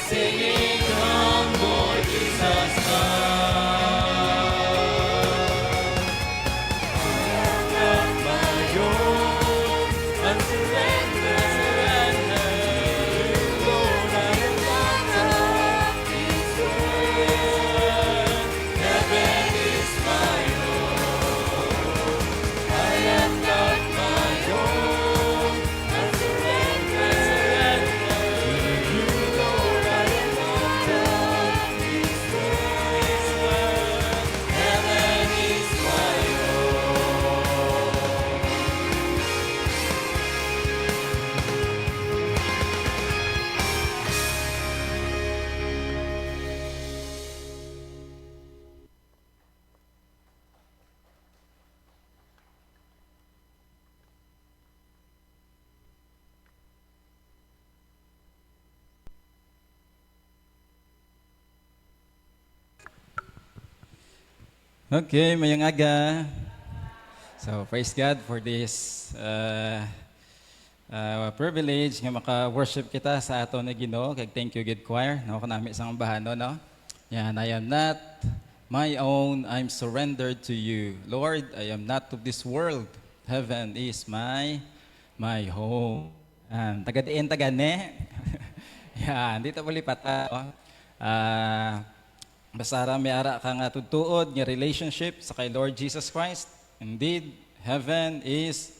singing, come, Lord Jesus, come. I am not my own, I'm surrendered. Lord, I am not of this world. Heaven is my home. I am not my own, I'm surrendered. To you, Lord, I am not of this world. Heaven is my home. Okay, mayang aga. So, praise God for this privilege nga maka-worship kita sa ato na Ginoo. Kag thank you, good choir. No, kanami isang bahano, no? Yan, I am not my own, I'm surrendered to you. Lord, I am not of this world. Heaven is my home. Tagadiin, tagane. Yan, dito po lipat. Basta may ara ka nga tutuod nga relationship sa kay Lord Jesus Christ. Indeed, heaven is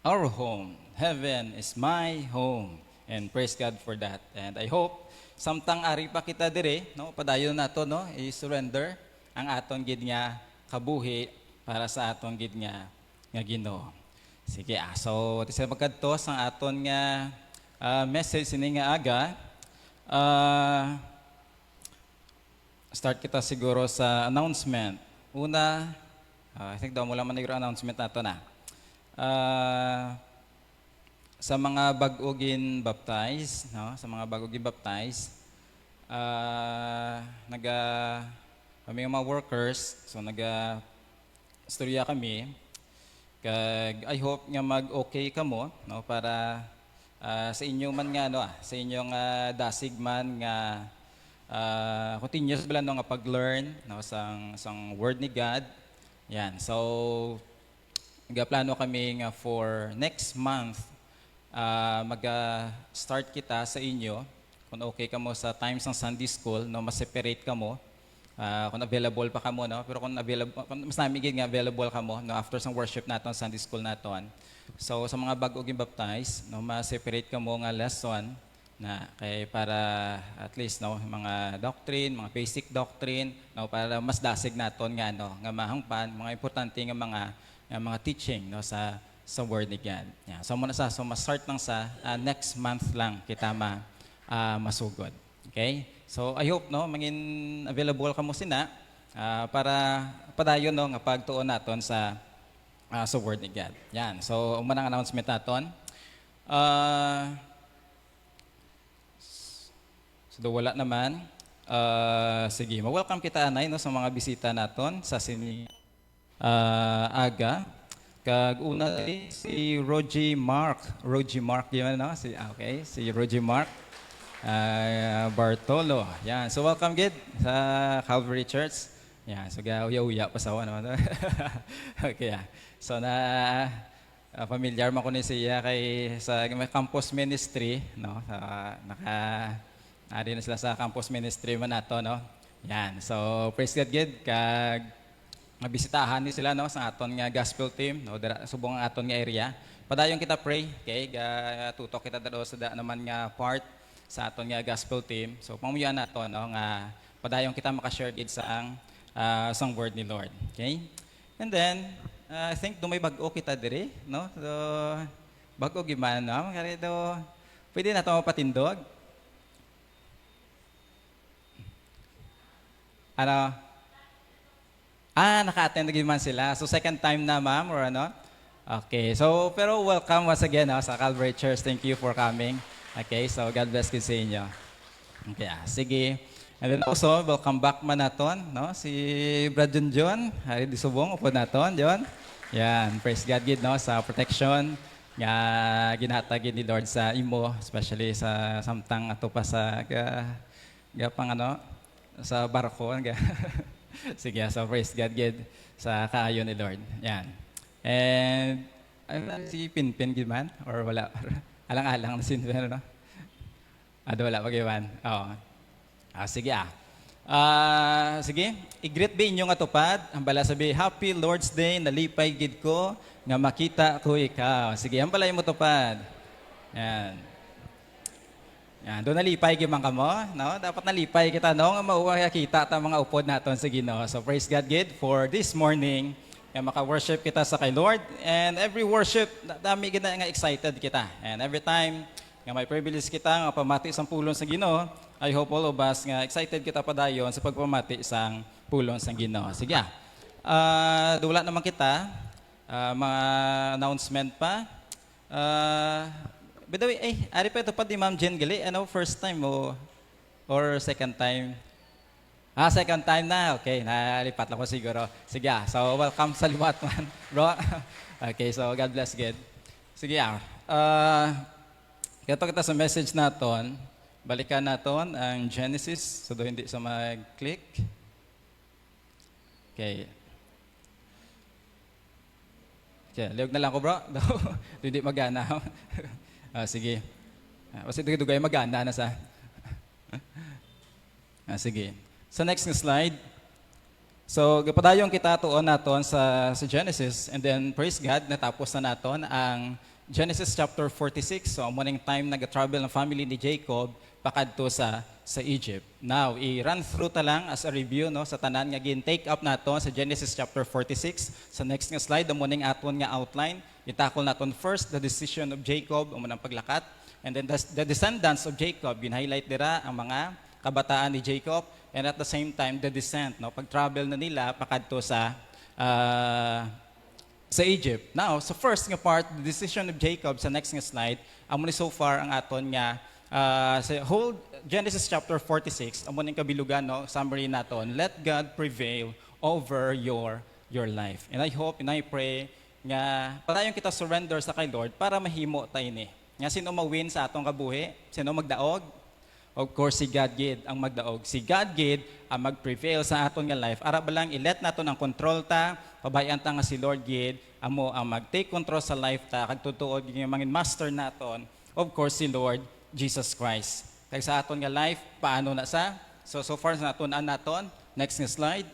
our home. Heaven is my home. And praise God for that. And I hope samtang ari pa kita dire, no, padayon nato, no, i-surrender ang aton gid nga kabuhi para sa aton gid nga Ginoo. Sige, so tisa magkadto sang aton nga message ini nga aga. Start kita siguro sa announcement. Una, I think daw mo lang manigro announcement nato na. Sa mga bagogin baptize, no? Sa mga bagogin baptize, kami mga workers, so istorya kami. Kag I hope nga mag-okay kamo, no, para sa inyo man nga, no, sa inyong dasig man nga continuous bala no nga pag-learn, no, sang word ni God. Yan. So nagaplano kami nga for next month mag-start kita sa inyo kung okay ka mo sa times ng Sunday School, no, ma-separate ka mo. Kung available pa ka mo, no, pero kung mas namin nga available ka mo, no, after sang worship naton Sunday School naton. So sa mga bagong baptize, no, ma-separate ka mo nga lesson na kay para at least, no, mga doctrine, mga basic doctrine, no, para mas dasig naton nga, no, nga mahangpan mga importante nga mga teaching, no, sa word ni God. Yeah. So ma-start lang sa next month lang kita masugod. Okay? So I hope, no, mangin available ka mo sina para padayon, no, nga pagtuon naton sa word ni God. Yan. So umanang announcement naton. So wala naman. Sige, ma-welcome kita anay, no, sa mga bisita naton sa aga. Kag una si Rogie Mark, yun, no? Si Rogie Mark Bartolo. Yan. So welcome gid sa Calvary Church. Yan. So uya pa sawa naman. Okay. Yeah. So familiar man ko ni siya kay sa campus ministry, no? Ari na sila sa campus ministry man nato, no? Yan. So praise God gid kag mabisitahan ni sila, no, sa aton nga gospel team, no, subong ang aton nga area. Padayon kita pray, okay? Tutok kita dado sa naman nga part sa aton nga gospel team. So pamuyan nato, no, nga padayon kita maka-share gid sa sang word ni Lord. Okay? And then I think dumay bag-o kita dire, no? So bag-o giman, no? Kaya do pwede na to mapatindog. Ano? Naka-attend na man sila. So second time na, ma'am, or ano? Okay. So pero welcome once again, no, sa Calvary Church. Thank you for coming. Okay. So God bless you sa inyo. Okay. Sige. And then also, welcome back man naton, no? Si Brad John, hari di subong upod naton, John. Yan. Praise God gid, no, sa protection nga ginhatagin ni Lord sa imo, especially sa samtang ato pa sa pang sa barko nga. Sige, so praise God gid sa kaayo ni Lord. Yan. And si Pinpin gid man or wala? Alang-alang na sin no? Wala pa man. Oo. Sige sige, i-greet ba inyong atupad? Ang bala sabi, Happy Lord's Day, nalipay gid ko, nga makita ko ikaw. Sige, ang balay mo tupad. Yan. Yan, doon nalipay gid man kamo, no? Dapat nalipay kita no, nga mauwa kita ta mga upod naton sa Ginoo. So praise God gid for this morning. Nga maka-worship kita sa kay Lord. And every worship, dami gid nga excited kita. And every time nga may privilege kita nga pamati sa pulong sa Ginoo, I hope all of us nga excited kita padayon sa pagpamati sang pulong sa Ginoo. Sige. Dula naman kita mga announcement pa. By the way, ari pa ito pa di Ma'am Jen Gali. First time mo or second time? Second time na. Okay, nalipat lang ko siguro. Sige. So, welcome sa liwat man, bro. Okay, so God bless God. Sige. Kaya kita sa message naton. Balikan naton ang Genesis. So, doon hindi sa mag-click. Okay. Okay, liwag na lang ko, bro. Hindi magana. Sige. Kasi dugay magana na sa. Sige. Sa next slide. So, gapadayon kita tuon naton sa Genesis, and then praise God, natapos na naton ang Genesis chapter 46. So, morning time nag-travel ng family ni Jacob pakadto sa Egypt. Now, i-run through ta lang as a review no sa tanan nga gin-take up naton sa Genesis chapter 46. Sa next nga slide, amo ning aton nga outline. Itakol naton first the decision of Jacob amo nang paglakat, and then the descendants of Jacob. Gin-highlight dira ang mga kabataan ni Jacob, and at the same time the descent no pag-travel na nila pakadto sa Egypt. Now, sa first nga part, the decision of Jacob, sa next nga slide, amo ni so far ang aton nga sa whole Genesis chapter 46, amo ning kabilugan no, summary naton, let God prevail over your life. And I hope and I pray nga padayon kita surrender sa kay Lord para mahimo tayo ni. Nga sino mawin sa atong kabuhi? Sino magdaog? Of course, si God gid ang magdaog. Si God gid ang mag-prevail sa aton nga life. Ara ba lang i-let naton ang control ta, pabayaan ta nga si Lord gid amo ang mag-take control sa life ta, kag tutuod nga mangin master naton. Of course, si Lord Jesus Christ. Kaya sa aton nga life, paano na sa? So far sa natunan naton, next nga slide,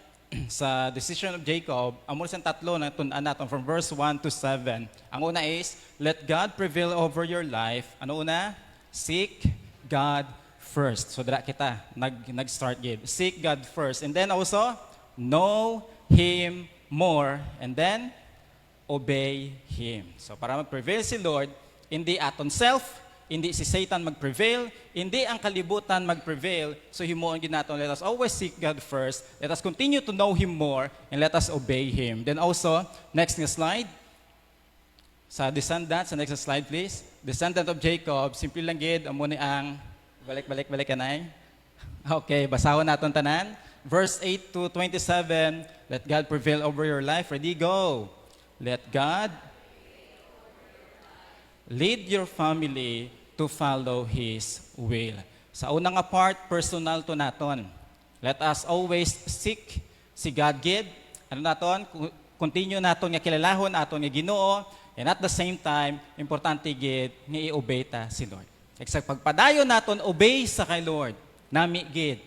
sa decision of Jacob, amo sa tatlo na tunan naton from verse 1 to 7. Ang una is, let God prevail over your life. Ano una? Seek God first. So dira kita, nag-start give. Seek God first. And then also, know Him more. And then, obey Him. So para mag-prevail si Lord, hindi aton self, hindi si Satan mag-prevail, hindi ang kalibutan mag-prevail. So himuon gid naton, let us always seek God first. Let us continue to know Him more, and let us obey Him. Then also, next nga slide. Sa descendant, sa next slide please. Descendant of Jacob, simple lang gid amo ni ang balik kanay. Okay, basahon naton tanan. Verse 8 to 27, let God prevail over your life. Ready, go. Let God lead your family to follow His will. Sa unang nga part, personal to naton. Let us always seek si God gid. Ano naton? Continue naton nga kilalahon aton nga Ginoo, and at the same time, importante gid nga i-obey ta si Lord. Sa pagpadayon naton obey sa kay Lord, nami gid.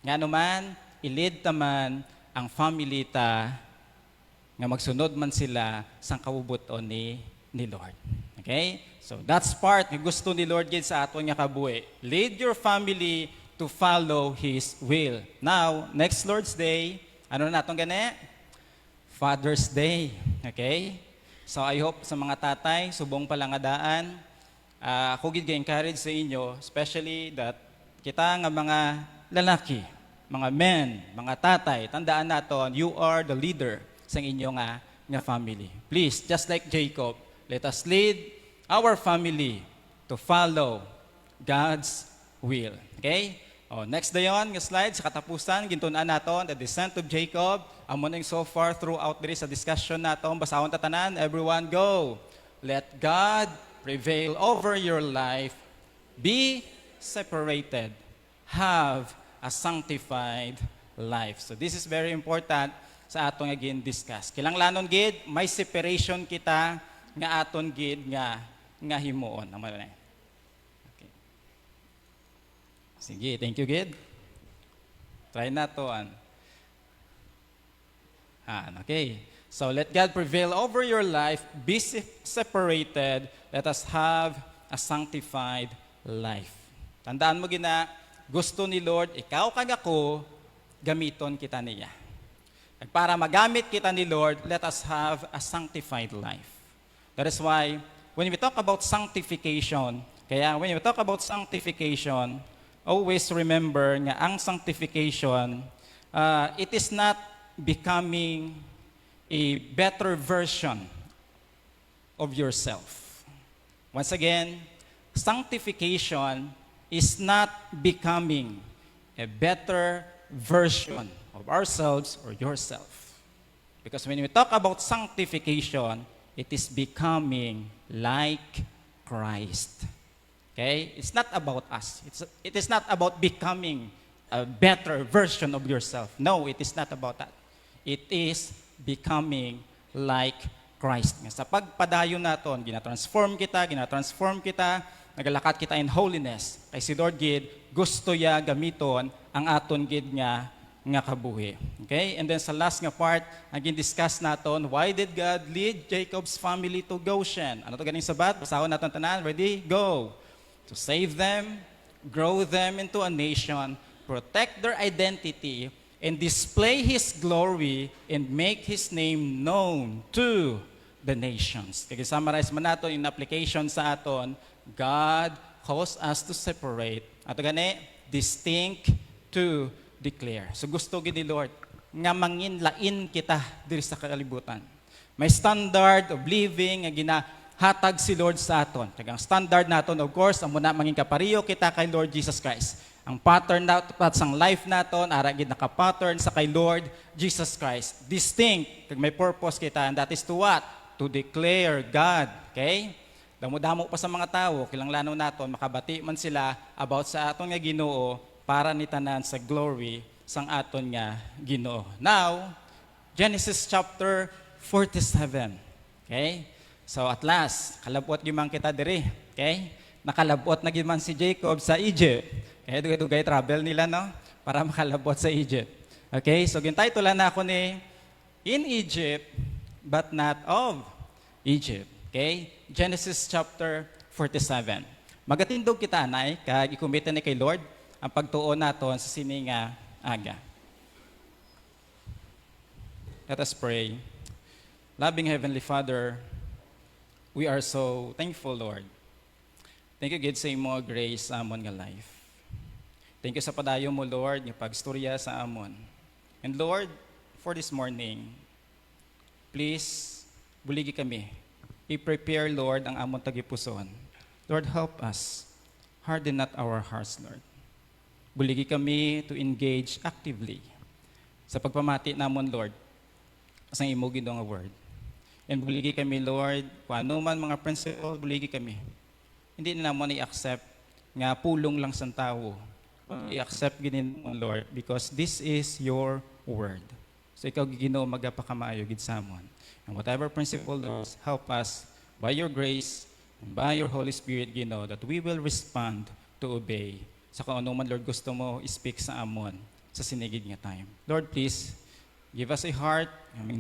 Nga naman, i-lead taman ang family ta nga magsunod man sila sang kabubuton ni Lord. Okay? So that's part nga gusto ni Lord gid sa aton nga kabuhi. Lead your family to follow His will. Now, next Lord's Day, ano na natong gani? Father's Day. Okay? So I hope sa mga tatay, subong palangadaan, ako gid ga-encourage sa inyo, especially that kita nga mga lalaki, mga men, mga tatay, tandaan naton, you are the leader sa inyo nga family. Please, just like Jacob, let us lead our family to follow God's will. Okay? Next dayon nga slide sa katapusan gintun-an naton the descent of Jacob. Amo ning so far throughout diri sa discussion naton basahon ta tanan. Everyone go. let God prevail over your life. Be separated. Have a sanctified life. So this is very important sa atong again discuss. Kinahanglanon gid may separation kita nga aton gid nga himuon. Okay. Sige, thank you gid. Try na to okay. So let God prevail over your life. Be separated. Let us have a sanctified life. Tandaan mo gina, gusto ni Lord, ikaw kag ako, gamiton kita niya. At para magamit kita ni Lord, let us have a sanctified life. That is why, when we talk about sanctification, always remember nga ang sanctification, it is not becoming a better version of yourself. Once again, sanctification is not becoming a better version of ourselves or yourself. Because when we talk about sanctification, it is becoming like Christ. Okay? It's not about us. It is not about becoming a better version of yourself. No, it is not about that. It is becoming like Christ. Sa pagpadayon naton, gina-transform kita, nagalakad kita in holiness. Kay si Lord gid gusto ya gamiton ang aton gid nga kabuhi. Okay? And then sa last nga part, naging discuss naton, why did God lead Jacob's family to Goshen? Ano to ganing sabat? Basahon naton tanan. Ready? Go. To save them, grow them into a nation, protect their identity, and display His glory and make His name known to the nations. Kaya summarize man nato in application sa aton, God calls us to separate. Ato gani, distinct to declare. So gusto gid ni Lord nga manginlain kita diri sa kalibutan. May standard of living nga ginahatag si Lord sa aton. Kaya ang standard naton, of course, ang muna mangin kapariyo kita kay Lord Jesus Christ. Ang pattern naton sa life naton ara gid naka-pattern sa kay Lord Jesus Christ. Distinct, kag may purpose kita, and that is to what? To declare God. Okay? Damo-damo pa sa mga tao, kinahanglan naton makabati man sila about sa aton nga Ginoo para nitanan sa glory sang aton nga Ginoo. Now, Genesis chapter 47. Okay? So at last, kalabot gyud man kita diri. Okay? Nakalabot na gyud man si Jacob sa Egypt. Kaya dugay travel nila, no? Para makalabot sa Egypt. Okay? So gintitulan na ako ni In Egypt but not of Egypt. Okay? Genesis chapter 47. Magatindog kita, anay, kag ikumita ni kay Lord ang pagtuon naton sa sininga aga. Let us pray. Loving Heavenly Father, we are so thankful, Lord. Thank you, God, sa imo grace sa amon nga life. Thank you sa padayon mo, Lord, nga pagstorya sa amon. And Lord, for this morning, please, buligi kami. I-prepare, Lord, ang amon tagipuson. Lord, help us. Harden not our hearts, Lord. Buligi kami to engage actively sa pagpamati namon, Lord, sa imo gid nga word. And buligi kami, Lord, kung ano man mga principle, buligi kami. Hindi na naman i-accept nga pulong lang sa tao. I-accept ginin mo, Lord, because this is your word. So ikaw Ginoo magapakamayo gid sa amon. And whatever principle, Lord, help us by your grace and by your Holy Spirit, Ginoo, that we will respond to obey sa kung ano man, Lord, gusto mo i-speak sa amon sa sinigid nga time. Lord, please, give us a heart,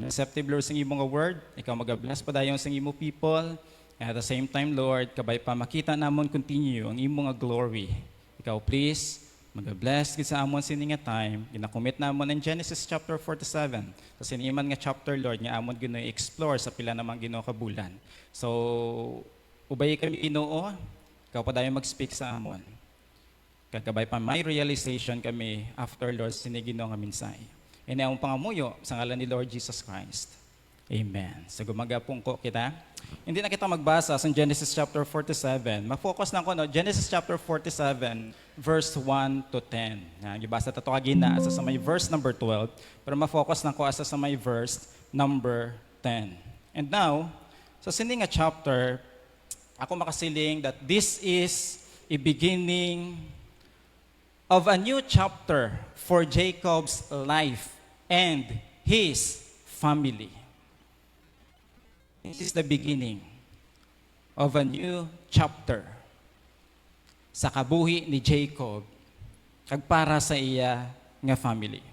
receptive, Lord, sa imo nga word. Ikaw mag-bless pa dayon sa imo people. And at the same time, Lord, kabay pa makita namon continue ang imo nga glory. Ikaw, please, mag-bless gid sa amon sini nga time. Ginakomit namon in Genesis chapter 47. Sa siniman nga chapter, Lord, nga amon gino explore sa pila namang Ginoo ka bulan. So, ubay kami Ginoo, ikaw pa dayon mag-speak sa amon. Kagabay pa may realization kami after, Lord, sini Ginoo nga mensahe. And ang pangamuyo sa ngalan ni Lord Jesus Christ. Amen. So gumagapong ko kita. Hindi na kita magbasa sa Genesis chapter 47. Ma-focus lang ko, no? Genesis chapter 47, verse 1 to 10. Gibasa tato kagina asa sa may verse number 12, pero ma-focus lang ko asa sa may verse number 10. And now, So sini nga chapter, ako makasiling that this is a beginning of a new chapter for Jacob's life and his family. This is the beginning of a new chapter sa kabuhi ni Jacob kag para sa iya nga family.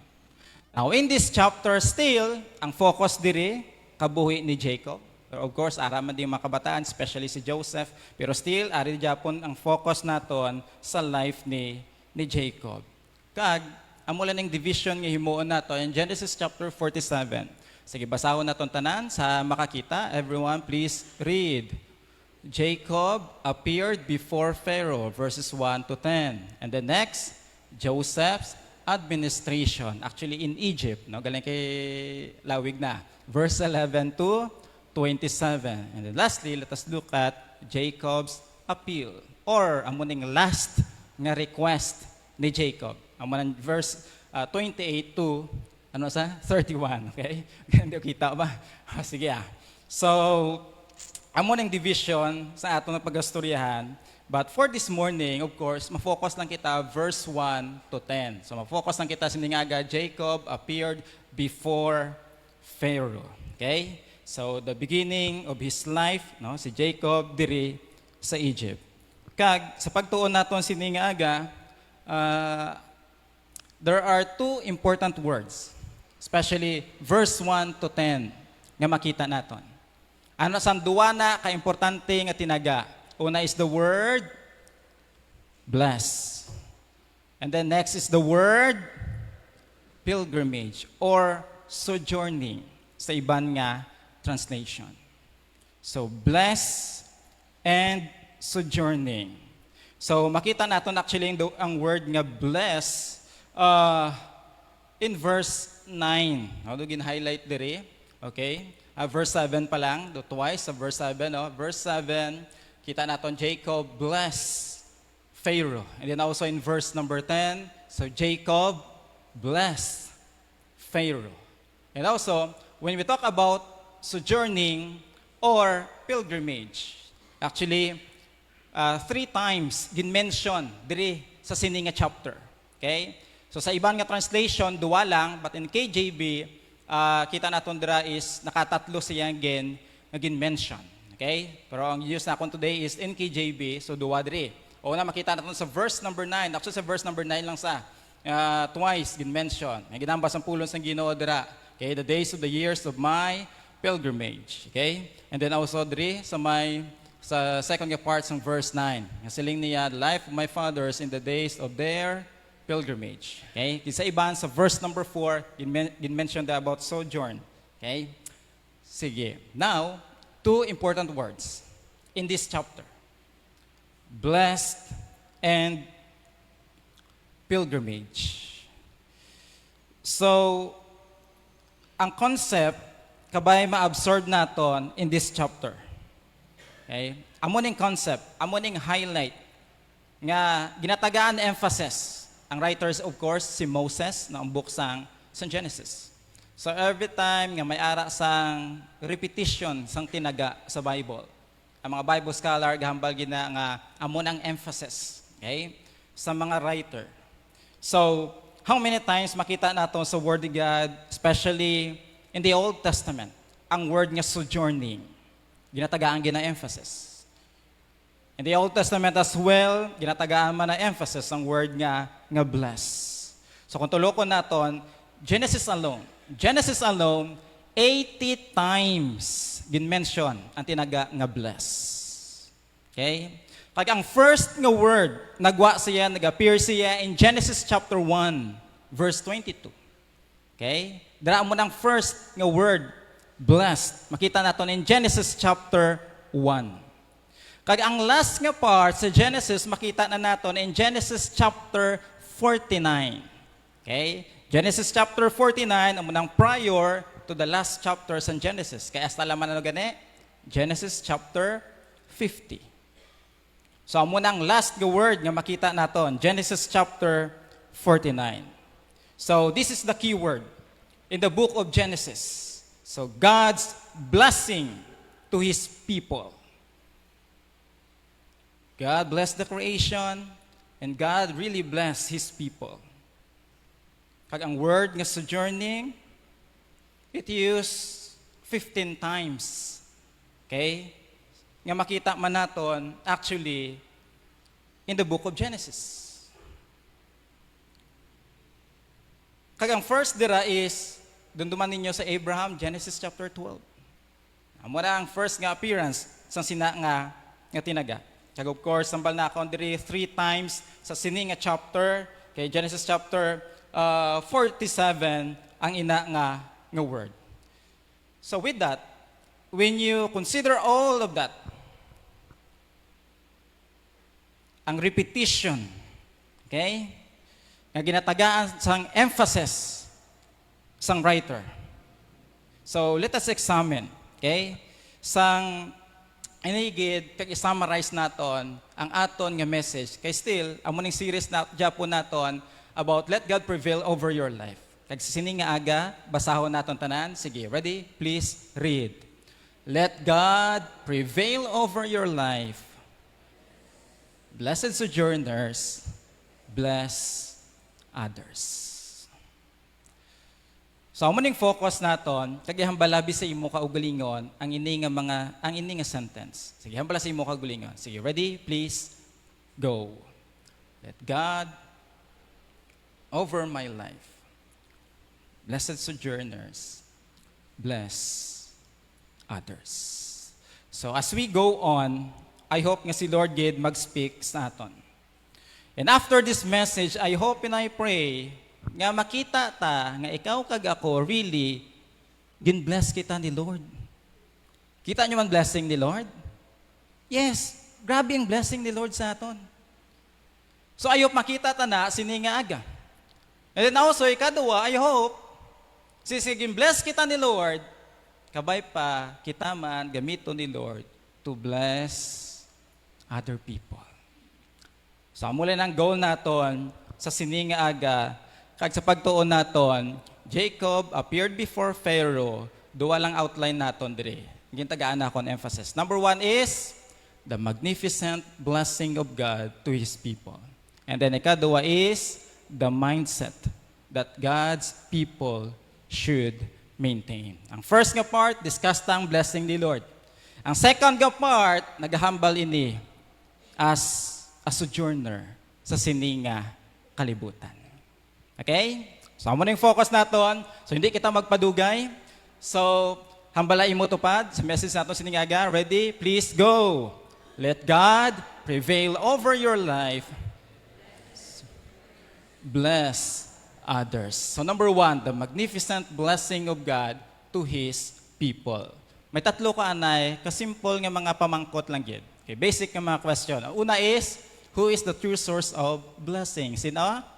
Now in this chapter still ang focus diri kabuhi ni Jacob. Of course, araman din mga kabataan, especially si Joseph, pero still ari Japon ang focus naton sa life ni Jacob. Kag amo lang ning division nga himuon nato in Genesis chapter 47. Sige, basahon naton tanan sa makakita. Everyone, please read. Jacob appeared before Pharaoh, verses 1 to 10. And the next, Joseph's administration, actually in Egypt, no? Galing kay Lawig na. Verse 11 to 27. And then lastly, let us look at Jacob's appeal, or amuning last nga request ni Jacob. Amunan verse 28 to 31, okay? Hindi kita ba? Sige ah. So, amuning division sa ato na pagastoryahan. But for this morning, of course, ma-focus lang kita verse 1 to 10. So, ma-focus lang kita siningaga, Jacob appeared before Pharaoh. Okay? So, the beginning of his life, no, si Jacob diri sa Egypt. Kag, sa pagtuon naton siningaga, there are two important words, especially verse 1 to 10, nga makita naton. Ano sang duwa na ka-importante nga tinaga? Una is the word bless. And then next is the word pilgrimage or sojourning sa iban nga translation. So bless and sojourning. So makita natin actually ang word nga bless in verse 9. How do you highlight diri? Okay? Verse 7 pa lang, do twice sa verse 7. No? Verse 7, kita natin Jacob bless Pharaoh. And then also in verse number 10, so Jacob bless Pharaoh. And also, when we talk about sojourning or pilgrimage, actually, 3 times gin-mention diri sa sininga chapter. Okay? So sa ibang nga translation, duwa lang, but in KJV, kita naton dira is nakatatlo siya again nga gin-mention. Okay? Pero ang use na akong today is in KJV, so duwa diri. O na makita natin sa verse number 9, actually sa verse number 9 lang sa twice gin-mention. Ang ginambas ang pulong sa Ginoo dira. Okay? The days of the years of my pilgrimage. Okay? And then also diri sa second part ng verse 9. Siling niya, the life of my fathers in the days of their pilgrimage. Okay? Sa iban sa verse number 4, in-mention about sojourn. Okay? Sige. Now, 2 important words in this chapter. Blessed and pilgrimage. So, ang concept kabay ma-absorb naton in this chapter. Okay? Amo ning concept, amo ning highlight nga ginatagaan emphasis. Ang writers of course si Moses na ang book sang Genesis. So every time nga may ara sang repetition sang tinaga sa Bible, ang mga Bible scholar gahambal gina nga amo nang emphasis, okay? Sa mga writer. So how many times makita nato sa Word of God, especially in the Old Testament, ang word nga sojourning, ginatagaan gina-emphasis. In the Old Testament as well, ginatagaan man na emphasis ang word nga bless. So kung tulokon naton, Genesis alone, 80 times gin-mention ang tinaga nga bless. Okay? Kag ang first nga word, nag-appear siya in Genesis chapter 1, verse 22. Okay? Dara mo ng first nga word, blessed. Makita natin in Genesis chapter 1. Kag ang last nga part sa Genesis, makita na natin in Genesis chapter 49. Okay? Genesis chapter 49, ang munang prior to the last chapter sa Genesis. Kaya hasta laman na gani, Genesis chapter 50. So ang munang last nga word nga makita natin, Genesis chapter 49. So this is the key word in the book of Genesis. So God's blessing to to His people. God blessed the creation, and God really blessed His people. Kag ang word nga sojourning, it used 15 times. Okay? Nga makita man naton actually in the book of Genesis. Kag ang first dira is, dunduman ninyo sa Abraham, Genesis chapter 12. Amo na ang first nga appearance sa sina nga tinaga. Kag of course, sambal na ako diri 3 times sa sini nga chapter, kay Genesis chapter 47, ang ina nga word. So with that, when you consider all of that, ang repetition, okay, nga ginatagaan sang emphasis sang writer. So let us examine, okay, sang inigid kag i-summarize naton ang aton nga message. Kay still amo ning series na Japo naton about let God prevail over your life. Kag sini nga aga basahon naton tanan. Sige, ready? Please read. Let God prevail over your life. Blessed sojourners, bless others. So amo ning focus naton kag ihambalabi sa imo kaugalingon ang ini nga sentence. Sige, hambala sa imo kaugalingon. Sige, ready? Please go. Let God over my life. Blessed sojourners, bless others. So as we go on, I hope nga si Lord Gid mag-speak sa aton. And after this message, I hope and I pray nga makita ta nga ikaw kag ako really gin-bless kita ni Lord. Kita nyo man blessing ni Lord? Yes, grabe ang blessing ni Lord sa aton. So ayop makita ta na sini nga aga. And then also ikadua, I hope sisiging bless kita ni Lord, kabay pa kita man gamito ni Lord to bless other people. So mula ng goal naton sa sini nga aga, kag sa pagtuon naton, Jacob appeared before Pharaoh. Duwa lang outline naton dire. Gintagaan na akong emphasis. Number 1 is the magnificent blessing of God to His people. And then ikadua is the mindset that God's people should maintain. Ang first nga part, discuss ang blessing ni Lord. Ang second nga part, naghahambal ini as a sojourner sa sini nga kalibutan. Okay? So, amo na yung focus naton. So, hindi kita magpadugay. So, hambala imo tupad sa message naton siningaga. Ready? Please go. Let God prevail over your life. Bless others. So, number 1, the magnificent blessing of God to His people. May tatlo ka anay, kasimple nga mga pamangkot lang yun. Okay, basic nga mga question. Ang una is, who is the true source of blessing? Sino?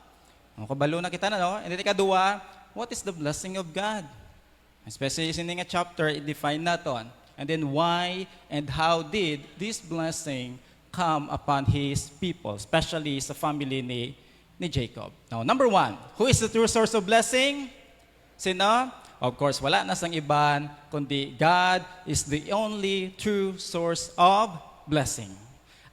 Kabalo na kita na, no? And then ikadua, what is the blessing of God? Especially in nga chapter, i-define naton. And then why and how did this blessing come upon His people, especially sa family ni Jacob. Now, number 1, who is the true source of blessing? Sino? Of course, wala na sang iban, kundi God is the only true source of blessing.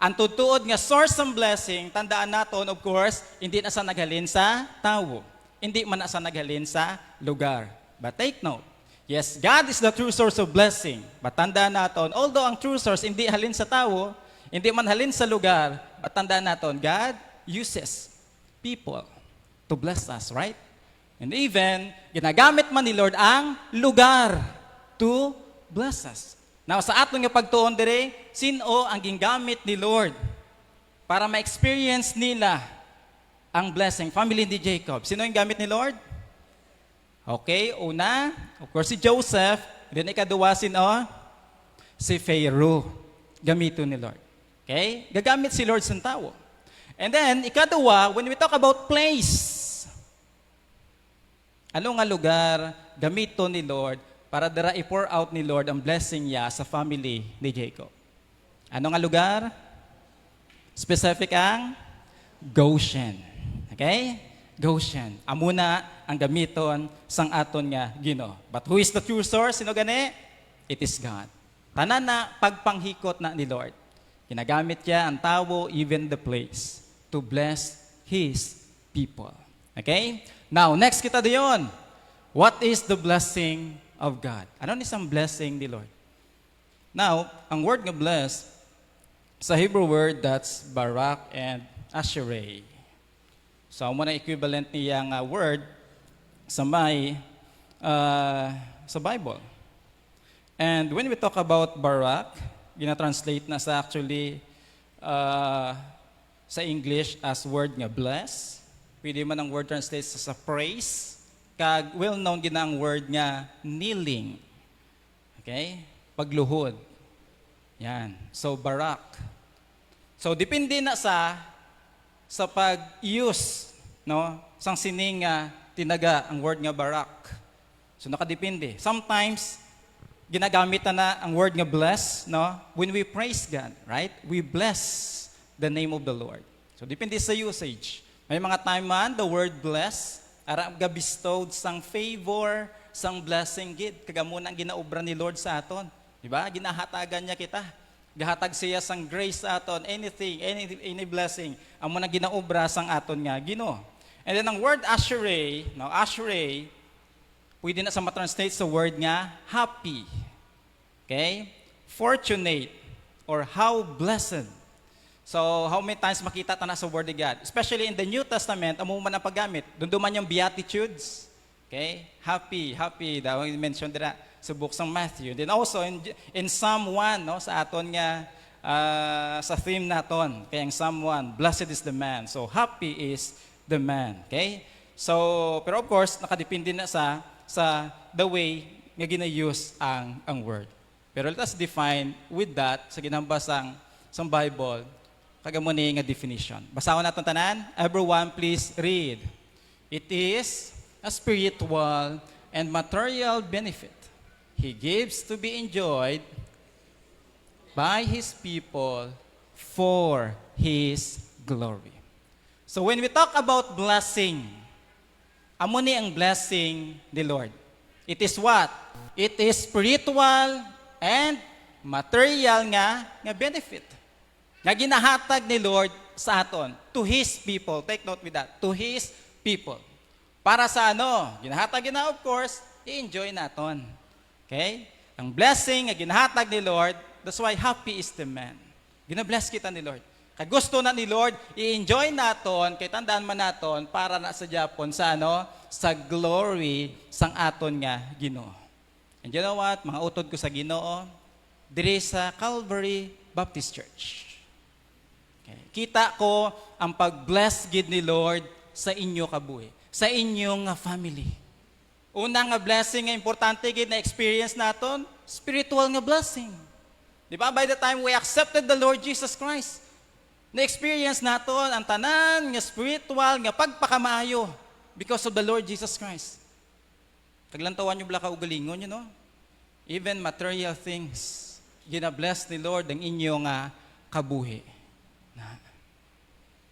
Ang tutuod nga source ng blessing, tandaan naton, of course, hindi na sa naghalin sa tao. Hindi man na sa naghalin sa lugar. But take note, yes, God is the true source of blessing. But tandaan naton, although ang true source hindi halin sa tao, hindi man halin sa lugar, but tandaan naton, God uses people to bless us, right? And even, ginagamit man ni Lord ang lugar to bless us. Now, sa aton nga pagtuon dire, sino ang gingamit ni Lord para ma-experience nila ang blessing? Family ni Jacob. Sino yung gamit ni Lord? Okay, una, of course, si Joseph. Then ikadua, sino? Si Pharaoh. Gamito ni Lord. Okay? Gagamit si Lord sa tao. And then, ikadua, when we talk about place, ano nga lugar gamito ni Lord para dara i-pour out ni Lord ang blessing niya sa family ni Jacob? Ano nga lugar? Specific ang Goshen. Okay? Goshen. Amuna ang gamiton sang aton nga Ginoo. But who is the true source? Sino gani? It is God. Tanan na pagpanghikot na ni Lord. Ginagamit niya ang tao, even the place, to bless His people. Okay? Now, next kita diyon. What is the blessing of God? Ano ni isang blessing ni Lord? Now, ang word nga bless, sa Hebrew word, that's barak and asherei. So, mo na equivalent niyang word sa may sa Bible. And when we talk about barak, gina-translate na sa actually sa English as word nga bless. Pwede man ang word translate sa praise. Kag well-known gina ang word nga kneeling. Okay? Pagluhod. Yan. So, barak. So, depende na sa pag-use, no? Sang sining tinaga ang word nga barak. So, nakadepende. Sometimes, ginagamit na ang word nga bless, no? When we praise God, right? We bless the name of the Lord. So, depende sa usage. May mga time man, the word bless, aram ga bestowed sang favor, sang blessing gid. Kagamunan ang ginaobra ni Lord sa aton. Diba? Ginahatagan niya kita. Gahatag siya sang grace sa aton, anything, any blessing. Amo na ginaobra sang aton nga Ginoo. And then ang word asherei, no, asherei, pwede na sa matranslate sa word nga happy. Okay? Fortunate or how blessed. So, how many times makita ta na sa word of God? Especially in the New Testament, amo man ang paggamit. Doon duman yung beatitudes. Okay? Happy, happy. Daw mention dira sa book ng Matthew. Then also in Psalm 1, no, sa aton nga sa theme naton, kaya ang Psalm 1, blessed is the man. So, happy is the man. Okay? So, pero of course, nakadepende na sa the way nga gina-use ang word. Pero let us define with that sa ginambasang sa Bible, kagamuni nga definition. Basahon natin tanan. Everyone, please read. It is a spiritual and material benefit He gives to be enjoyed by His people for His glory. So when we talk about blessing, amo ni ang blessing ni Lord. It is what? It is spiritual and material nga benefit. Nga ginahatag ni Lord sa aton, to His people. Take note with that. To His people. Para sa ano? Ginahatag na, of course, i-enjoy naton. Okay? Ang blessing nga ginahatag ni Lord, that's why happy is the man. Ginabless kita ni Lord. Kaya gusto na ni Lord, i-enjoy naton, kay tandaan man naton, para na sa Japon, sa ano? Sa glory sang aton nga Ginoo. And you know what? Mga utod ko sa Ginoo, diri sa Calvary Baptist Church. Okay. Kita ko ang pag-bless gid ni Lord sa inyo kabuhi, sa inyong family. Una nga blessing nga importante gid na experience naton, spiritual nga blessing. Di ba? By the time we accepted the Lord Jesus Christ, na-experience naton ang tanan nga spiritual nga pagpakamaayo because of the Lord Jesus Christ. Taglantawan nyo bala ka ugalingon, you know? Even material things, gina-bless ni Lord ang inyong kabuhi.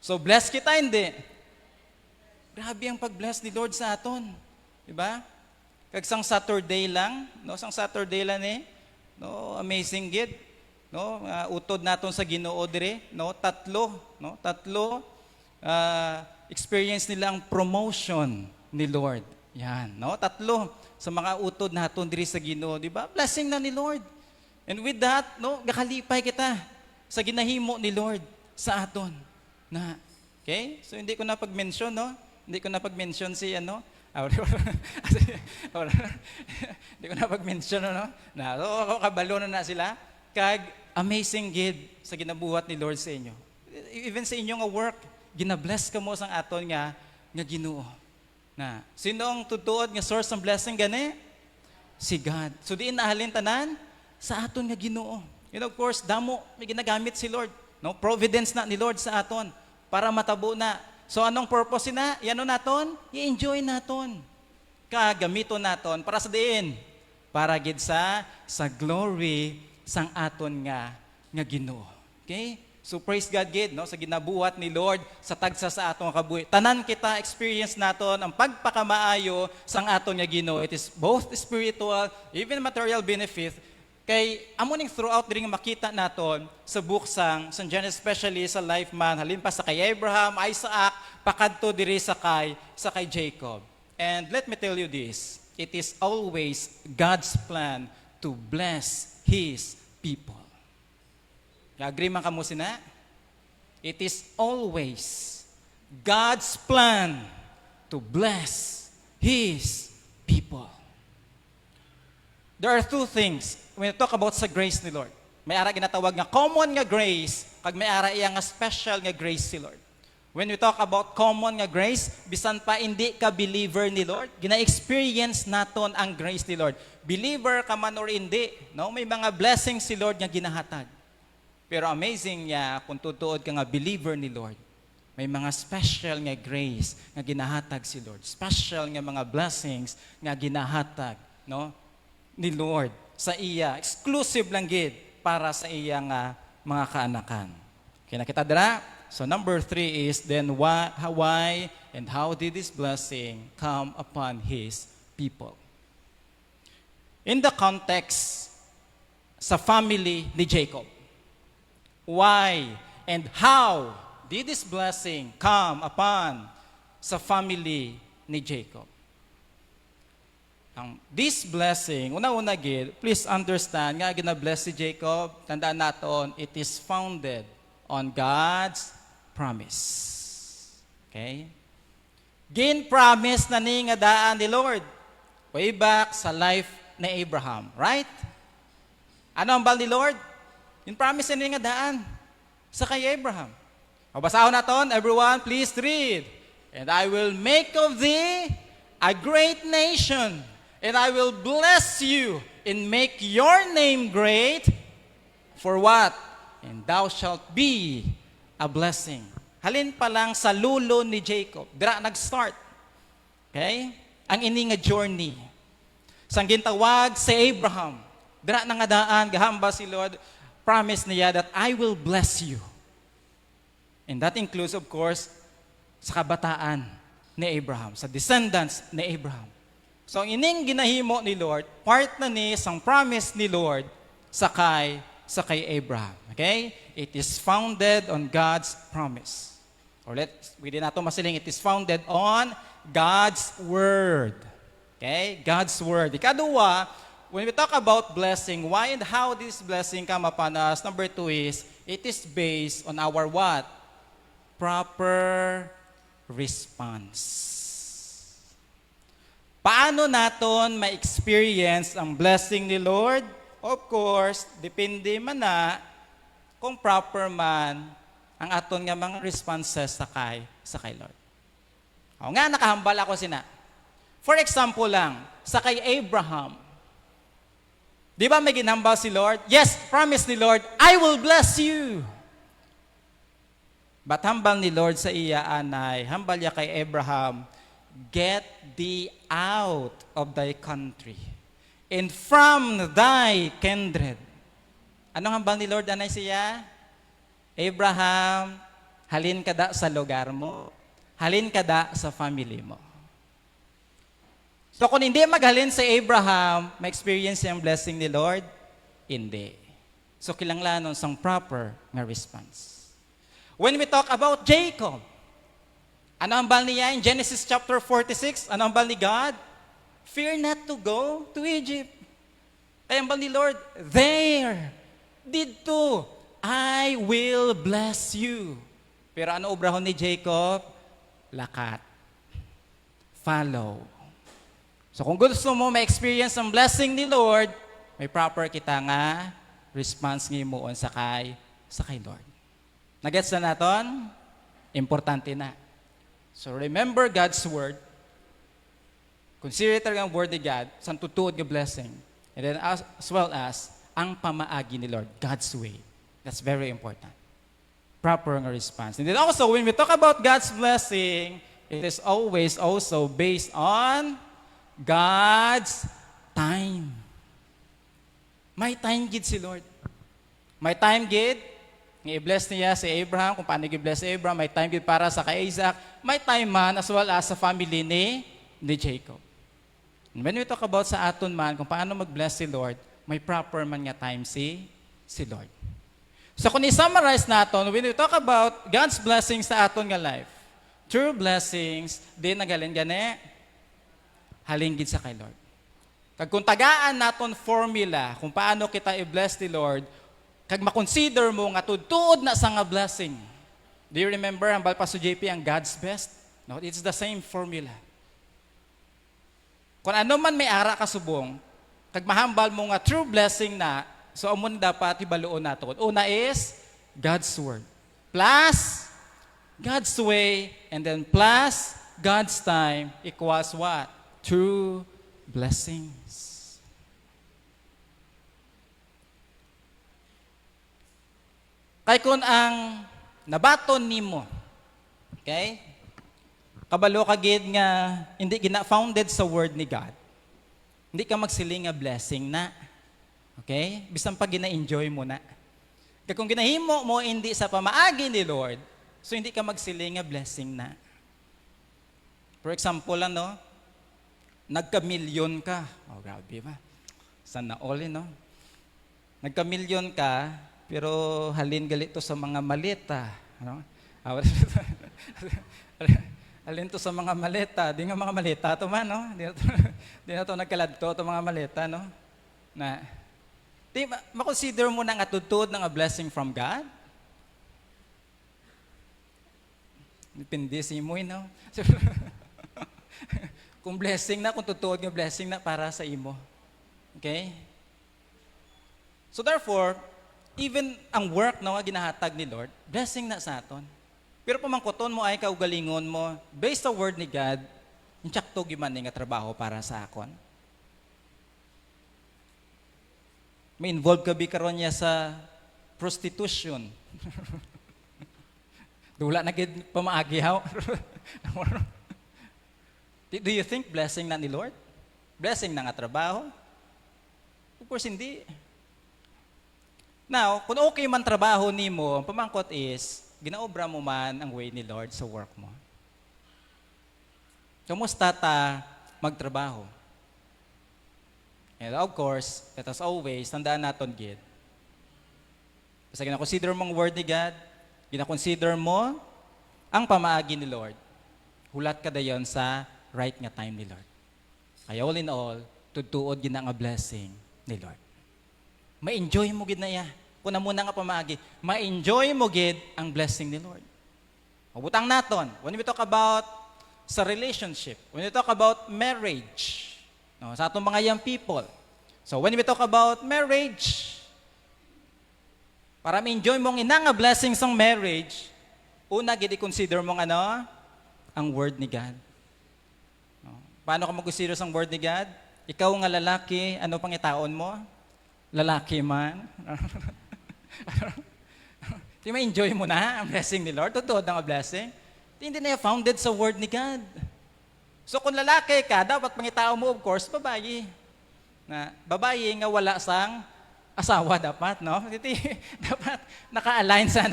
So, bless kita, hindi. Grabe ang pag-bless ni Lord sa aton. Diba? Kag sang Saturday lang, no? Sang Saturday lang no? Amazing gid. No? Utod naton sa Ginoo dire, no? Tatlo, experience nila ang promotion ni Lord. Yan, no? Tatlo sa mga utod naton diri sa Ginoo, di ba? Blessing na ni Lord. And with that, no, gakalipay kita sa ginahimo ni Lord sa aton. Na, okay? So hindi ko na pag-mention, no? Hindi ko na pag-mention si ano. Hindi ko na pag-mention, no? Na, so, kabalo na sila. Kag amazing gid sa ginabuhat ni Lord sa inyo. Even sa inyong work, gina-bless ka mo sa aton nga Ginoo. Na, sino ang tutuod nga source ng blessing gani? Si God. So diin nahalin tanan sa aton nga Ginoo. And of course, damo may ginagamit si Lord. No, providence na ni Lord sa aton para matabo na. So anong purpose na? Yano naton? I-enjoy naton. Kagamiton naton para sa diin. Para gid sa glory sang aton nga Ginoo. Okay? So praise God gid, no, sa ginabuhat ni Lord sa tagsa sa atong kabuhi. Tanan kita experience naton ang pagpakamaayo sang aton nga Ginoo. It is both spiritual, even material benefit, Kay amuning throughout diri nga makita naton sa book sang Genesis, especially sa life man halin pa sa kay Abraham, Isaac, pakadto diri sa kay Jacob. And let me tell you this, it is always God's plan to bless His people. Agree man kamo sina? It is always God's plan to bless His people. There are two things when we talk about sa grace ni Lord. May ara ginatawag nga common nga grace, kag may ara iya nga special nga grace si Lord. When we talk about common nga grace, bisan pa hindi ka believer ni Lord, gina-experience naton ang grace ni Lord. Believer ka man or hindi, no? May mga blessings si Lord nga ginahatag. Pero amazing niya kung tutuod ka nga believer ni Lord. May mga special nga grace nga ginahatag si Lord. Special nga mga blessings nga ginahatag, no? Ni Lord sa iya, exclusive lang gid para sa iya nga mga kaanakan. Okay, nakita dira? So number 3 is then why and how did this blessing come upon His people? In the context sa family ni Jacob, why and how did this blessing come upon sa family ni Jacob? This blessing, una-una gid, please understand, nga gina-bless si Jacob, tandaan naton, it is founded on God's promise. Okay? Gin-promise na ni nga daan ni Lord way back sa life ni Abraham, right? Ano ang bal ni Lord? Gin-promise na ni nga daan sa kay Abraham. Mabasahon naton, everyone, please read. And I will make of thee a great nation, and I will bless you and make your name great. For what? And thou shalt be a blessing. Halin pa lang sa lulo ni Jacob. Dira nag-start. Okay? Ang ini nga journey. Sang gintawag si Abraham. Dira na nga daan, gahamba si Lord, promise niya that I will bless you. And that includes, of course, sa kabataan ni Abraham, sa descendants ni Abraham. So, ang ining ginahimo ni Lord, part na ni sang promise ni Lord sa kay Abraham. Okay? It is founded on God's promise. Or within nato masiling, it is founded on God's Word. Okay? God's Word. Ikaduwa, when we talk about blessing, why and how this blessing come upon us, number 2 is, it is based on our what? Proper response. Paano naton ma-experience ang blessing ni Lord? Of course, depende man na kung proper man ang aton nga mga responses sa kay Lord. O nga, nakahambal ako sina. For example lang, sa kay Abraham, di ba may ginhambal si Lord? Yes, promise ni Lord, I will bless you. But hambal ni Lord sa iya anay, hambal niya kay Abraham, get thee out of thy country and from thy kindred. Anong hambal ni Lord anay siya? Abraham, halin ka da sa lugar mo. Halin ka da sa family mo. So kung hindi maghalin si Abraham, ma-experience yung blessing ni Lord? Hindi. So kilanglanon sang proper nga response. When we talk about Jacob, ano ang bal niya in Genesis chapter 46? Ano ang bal ni God? Fear not to go to Egypt. Kaya ang bal ni Lord, there, dito, I will bless you. Pero ano obrahon ni Jacob? Lakat. Follow. So kung gusto mo ma-experience ang blessing ni Lord, may proper kita nga response ng imuon sa kay Lord. Nagets na naton? Importante na. So remember God's word. Consider ito ang word ni God sa tutuod ng blessing. And then as well as ang pamaagi ni Lord, God's way. That's very important. Proper nga response. And then also, when we talk about God's blessing, it is always also based on God's time. May time gid si Lord. May time gid. I-bless niya si Abraham, kung paano i-bless si Abraham, may time gid para sa kay Isaac, may time man as well as sa family ni Jacob. And when we talk about sa aton man, kung paano mag-bless si Lord, may proper man nga time si Lord. So kung i-summarize natin, when we talk about God's blessings sa aton nga life, true blessings, di nagalin gani, halinggid sa kay Lord. Kag kung tagaan naton formula kung paano kita i-bless ni Lord, kag makonsider mo nga tuod na sa nga blessing. Do you remember ang Balpaso JP ang God's best? No, it's the same formula. Kung ano man may ara ka subong, kag mahambal mo nga true blessing na, so amon dapat ibaluon nato. Una is God's word. Plus God's way, and then plus God's time equals what? True blessings. Kay kun ang nabaton nimo, okay? Kabalo ka gid nga hindi gina-founded sa word ni God. Hindi ka magsiling nga blessing na. Okay? Bisan pa gina-enjoy mo na. Kaya kung ginahimo mo hindi sa pamaagi ni Lord, so hindi ka magsiling nga blessing na. For example, nagka-milyon ka. Oh, grabe ba? Sana all, no? Nagka-milyon ka, pero halin galito sa mga maleta. Ano? Halin to sa mga maleta. Di nga mga maleta to man, no? Di na to nagkaladto to mga maleta, no? Na, di, makonsider mo na nga tutod ng a blessing from God? Depende si mo, no? Kung blessing na, kung tutod ng blessing na para sa imo. Okay? So therefore, even ang work na ginahatag ni Lord, blessing na sa aton. Pero pamangkoton mo ay kaugalingon mo, based sa word ni God, yung tsaktog yung man nga trabaho para sa akon. May involved ka karon niya sa prostitution. Dula na gid pamaagihaw. Do you think blessing na ni Lord? Blessing na nga trabaho? Of course, hindi. Now, kung okay man trabaho nimo, ang pamangkot is, ginaobra mo man ang way ni Lord sa work mo. Kumusta ta magtrabaho? And of course, let us always, tandaan natin gid. Basta gina-consider mong word ni God, gina-consider mo ang pamaagi ni Lord, hulat ka dayon sa right nga time ni Lord. Kaya all in all, tutuod gid nga blessing ni Lord. Ma-enjoy mo gid na iya. Kuna muna nga pamaagi, ma-enjoy mo gid ang blessing ni Lord. Mabutang naton, when we talk about sa relationship, when we talk about marriage, no, sa atong mga young people. So when we talk about marriage, para ma-enjoy mo ang inang blessing sa marriage, una gid i-consider mo ang word ni God. No? Paano ka mag-consider sa word ni God? Ikaw nga lalaki, ano pang itaon mo? Lalaki man. Di ma-enjoy mo na ang blessing ni Lord? Totoo na ang blessing? Hindi na founded sa word ni God. So kung lalaki ka, dapat pangitao mo, of course, babae. Na babae nga wala sang asawa dapat, no? Dapat naka-align sa,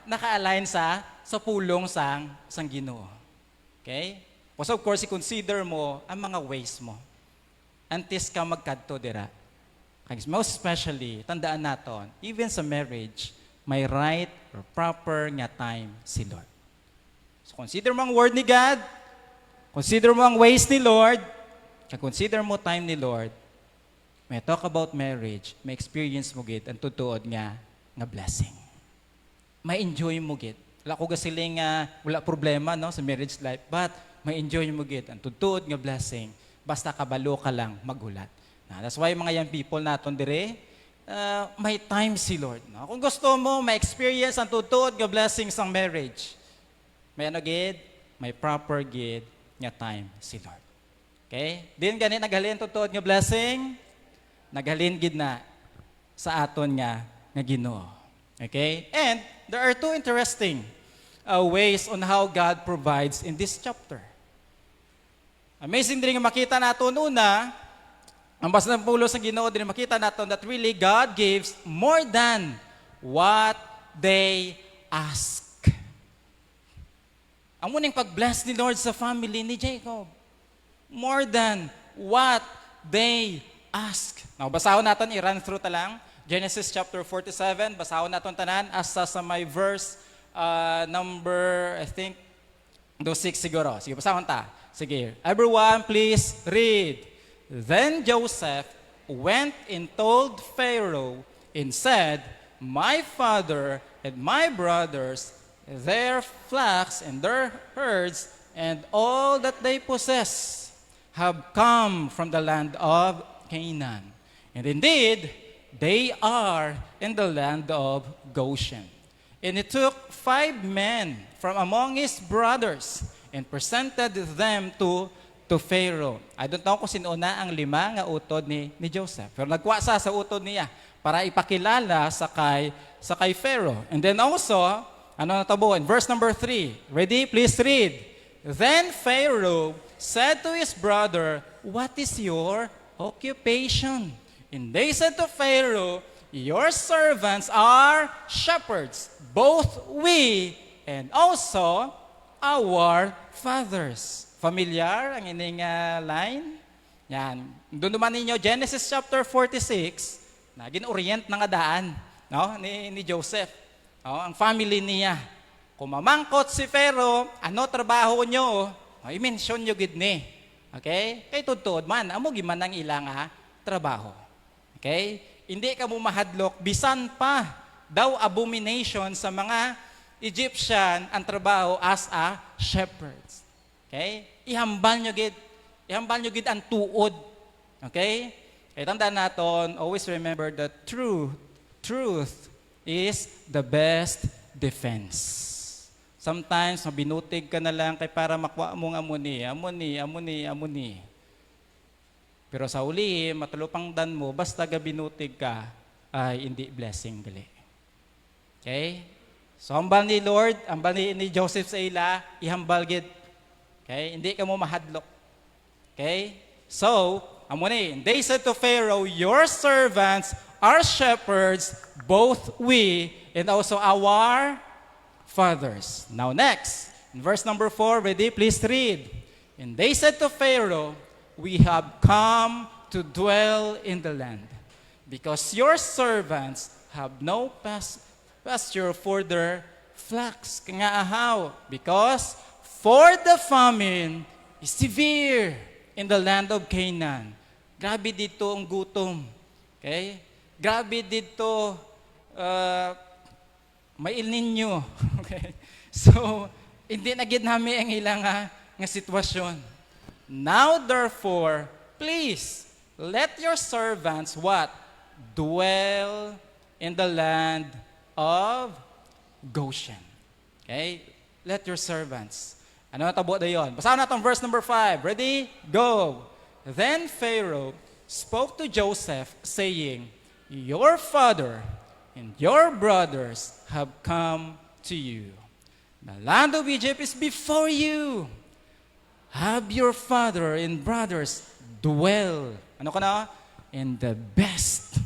Naka-align sa pulong sang Ginoo. Okay? So of course, i-consider mo ang mga ways mo. Antes ka magkadto dira. Most especially, tandaan naton, even sa marriage, may right or proper nga time si Lord. So consider mo ang word ni God, consider mo ang ways ni Lord, consider mo time ni Lord. May talk about marriage, may experience mo gid ang tutuod nga blessing. May enjoy mo gid. Wala ko gasiling wala problema sa marriage life, but may enjoy mo gid ang tutuod nga blessing. Basta kabalo ka lang maghulat. That's why mga young people naton dire, may time si Lord. No? Kung gusto mo, may experience ang tutuod nga blessings ng marriage. May gid, may proper gid nga time si Lord. Okay? Din gani naghalin tutuod nga blessing, naghalin gid na sa aton nga Ginoo. Okay? And there are two interesting ways on how God provides in this chapter. Amazing din nga makita naton una, ang basa ng pulo sa Ginoo din makita natin that really God gives more than what they ask. Ang muning pag-bless ni Lord sa family ni Jacob, more than what they ask. Now, basahon natin, i-run through ta lang. Genesis chapter 47, basahon natin tanan, asa sa may verse number, I think, do 6 siguro. Sige, basahon ta. Sige, everyone please read. Then Joseph went and told Pharaoh and said, my father and my brothers, their flocks and their herds, and all that they possess, have come from the land of Canaan. And indeed, they are in the land of Goshen. And he took 5 men from among his brothers and presented them to Pharaoh. I don't know kung sino na ang 5 nga utod ni Joseph. Pero nagkuha sa utod niya para ipakilala sa kay Pharaoh. And then also, ano na tabo? In verse number 3. Ready? Please read. Then Pharaoh said to his brother, what is your occupation? And they said to Pharaoh, your servants are shepherds, both we and also our fathers. Familiar ang ining line? Yan. Doon naman ninyo, Genesis chapter 46, na gin-orient na nga daan, no? ni Joseph. No? Ang family niya. Kung mamangkot si Pharaoh, ano trabaho nyo? I-mention nyo gid ni. Okay? Kay tudtod man, amo giman ang ilang trabaho. Okay? Hindi ka mo mahadlok, bisan pa daw abomination sa mga Egyptian ang trabaho as a shepherds. Okay? Ihambal nyo gid ang tuod. Okay? Kaya tandaan natin, always remember that truth is the best defense. Sometimes, mabinutig ka na lang kay para makuha mong amuni. Pero sa uli, matulupang dan mo, basta gabinutig ka, ay hindi blessing gali. Okay? So, hambal ni Lord, hambal ni Joseph sa ila, ihambal gid. Okay? Hindi ka mo mahadlok. Okay? So, amuni, they said to Pharaoh, your servants are shepherds, both we and also our fathers. Now next, in verse number 4, ready? Please read. And they said to Pharaoh, we have come to dwell in the land, because your servants have no pasture for their flocks. Nga ahaw, because for the famine is severe in the land of Canaan. Grabe dito ang gutom. Okay? Grabe dito may El Nino. Okay? So, hindi na gid nami ang ilang nga sitwasyon. Now therefore, please, let your servants what? Dwell in the land of Goshen. Okay? Let your servants. Ano natabo na yun? Basahin natin verse number 5. Ready? Go! Then Pharaoh spoke to Joseph, saying, your father and your brothers have come to you. The land of Egypt is before you. Have your father and brothers dwell, ano ka na? In the best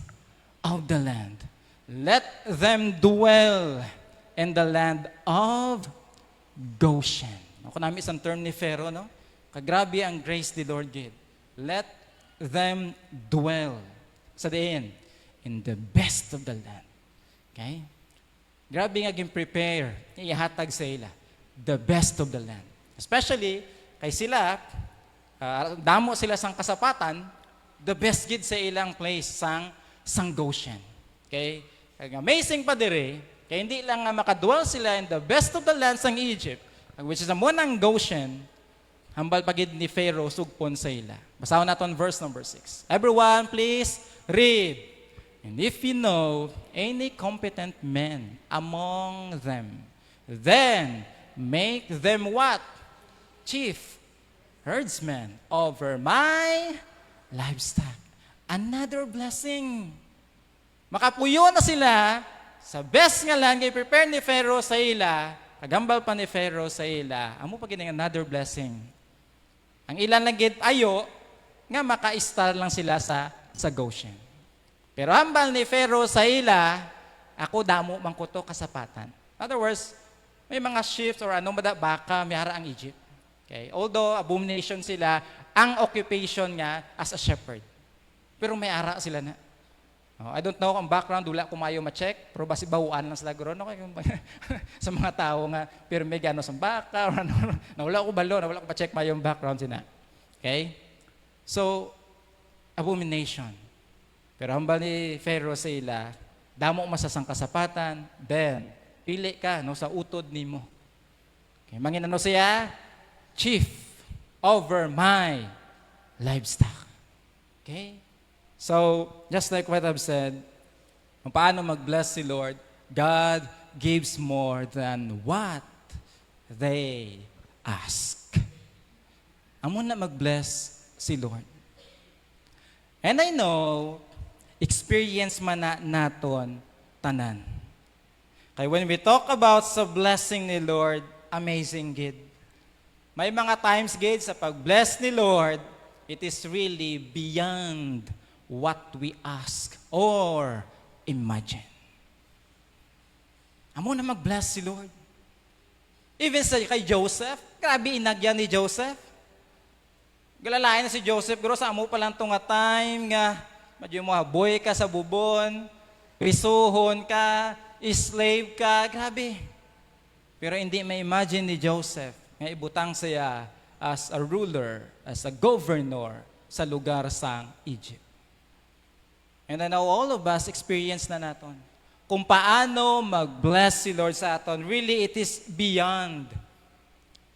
of the land. Let them dwell in the land of Goshen. Ako namin isang term ni Pharaoh, no? Kagrabe ang grace ni Lord God. Let them dwell sa diin in the best of the land. Okay? Grabe nga prepare, ihatag sa ila, the best of the land. Especially, kay sila, damo sila sang kasapatan, the best gid sa ilang place, sang Goshen. Okay? Kaya amazing pa dire, kaya hindi lang nga makadwell sila in the best of the land sang Egypt, which is amon ang Goshen, hambal pagid ni Pharaoh sugpon sa ila. Basahon naton verse number 6. Everyone, please read. And if you know any competent men among them, then make them what? Chief herdsmen over my livestock. Another blessing. Makapuyo na sila sa best nga lang i-prepare ni Pharaoh sa ila, kagambal pa ni Pharaoh sa ila, amo pa gining another blessing. Ang ilan lang gid ayo nga maka-star lang sila sa Goshen. Pero hambal ni Pharaoh sa ila, ako damo man ko to kasapatan. In other words, may mga shifts or ano baka mayara ang Egypt. Okay? Although abomination sila, ang occupation nga as a shepherd. Pero may ara sila na. Oh, I don't know kung background, wala ko mayo ma-check, pero basi bawaan lang sila guro. No? Sa mga tao nga, pero may gano'n sa baka, or ano, na wala ko balo, na wala ko pa-check mayo yung background sila. Okay? So, abomination. Pero hambal ni Pharaoh sa ila, damo masasang kasapatan, then, pili ka no, sa utod nimo. Okay, mangin ano siya? Chief over my livestock. Okay? So, just like what I've said, kung paano mag-bless si Lord, God gives more than what they ask. Amo na mag-bless si Lord. And I know, experience man na naton tanan. Kaya when we talk about sa blessing ni Lord, amazing gid. May mga times gid sa pag-bless ni Lord, it is really beyond what we ask or imagine. Amo na mag-bless si Lord. Even sa kay Joseph, grabe inagyan ni Joseph. Galalayan na si Joseph, pero sa amo pa lang itong time nga, medyo mo boy ka sa bubon, prisuhon ka, slave ka, grabe. Pero hindi ma-imagine ni Joseph nga ibutang siya as a ruler, as a governor sa lugar sang Egypt. And I know all of us experience na naton. Kung paano mag-bless si Lord sa aton, really it is beyond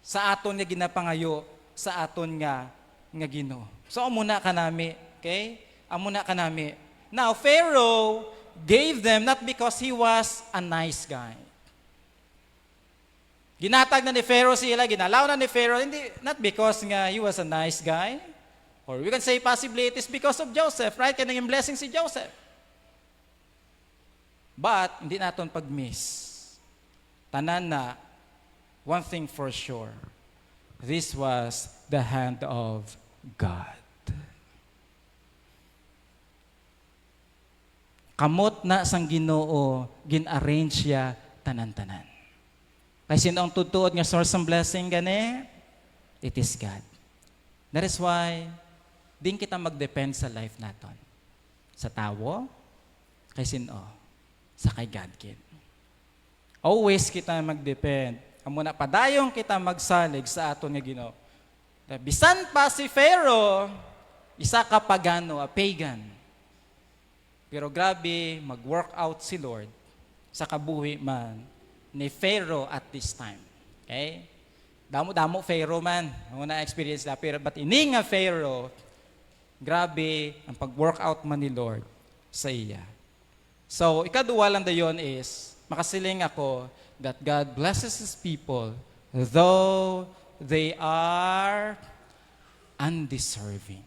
sa aton nga ginapangayo, sa aton nga Ginoo. So amuna ka nami, okay? Amuna ka nami. Now Pharaoh gave them not because he was a nice guy. Ginatag na ni Pharaoh sila, ginalaw na ni Pharaoh, hindi, not because nga he was a nice guy. Or we can say possibly it is because of Joseph, right? Kaya naging blessing si Joseph. But, hindi natin pag-miss. Tanan na, one thing for sure, this was the hand of God. Kamot na sang Ginoo, gin-arrange siya tanan-tanan. Kasi sino ang tutuod nga source ng blessing gani? It is God. That is why, din kita mag-depend sa life naton. Sa tao, kay sino? Sa kay God kid. Always kita mag-depend. Amo na padayong kita magsalig sa aton nga Ginoo. Bisan pa si Pharaoh, isa ka pagano, a pagan. Pero grabe, mag-work out si Lord sa kabuhi man ni Pharaoh at this time. Okay? Damo-damo Pharaoh man. Ang na experience na. Pero but ini nga Pharaoh, grabe ang pag-workout man ni Lord sa iya. So, ikaduwa lang dayon is, makasiling ako that God blesses His people though they are undeserving.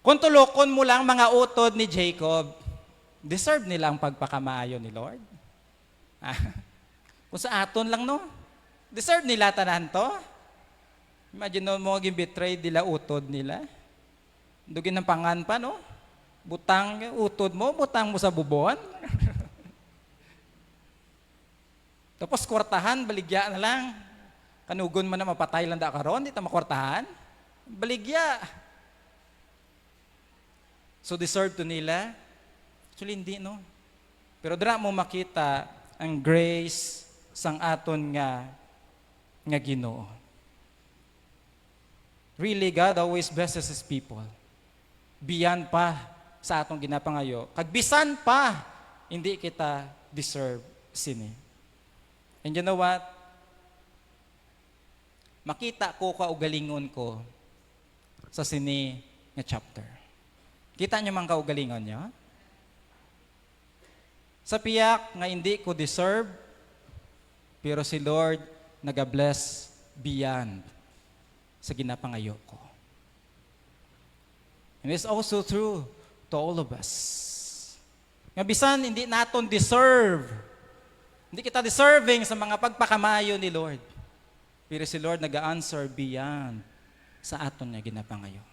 Kung tulokon mo lang mga utod ni Jacob, deserve nila ang pagpakamaayo ni Lord. Kung sa aton lang, no? Deserve nila tanan to. Imagine mo maging betray nila utod nila. Dugin ng pangan pa, no? Butang utod mo, butang mo sa bubon. Tapos kwartahan, baligya na lang. Kanugon man na mapatay lang da karon, di ta makwartahan. Baligya. So deserve to nila? Actually hindi, no? Pero dira mo makita ang grace sang aton nga Ginoo. Really, God always blesses His people. Beyond pa sa atong ginapangayo. Kagbisan pa, hindi kita deserve sini. And you know what? Makita ko kaugalingon ko sa sini nga chapter. Kita niyo man kaugalingon niyo? Sa piyak nga hindi ko deserve, pero si Lord nag-bless beyond sa ginapangayo ko. And it's also true to all of us. Nga bisan hindi naton deserve, hindi kita deserving sa mga pagpakamayo ni Lord. Pero si Lord nag-answer beyond sa aton nga ginapangayo.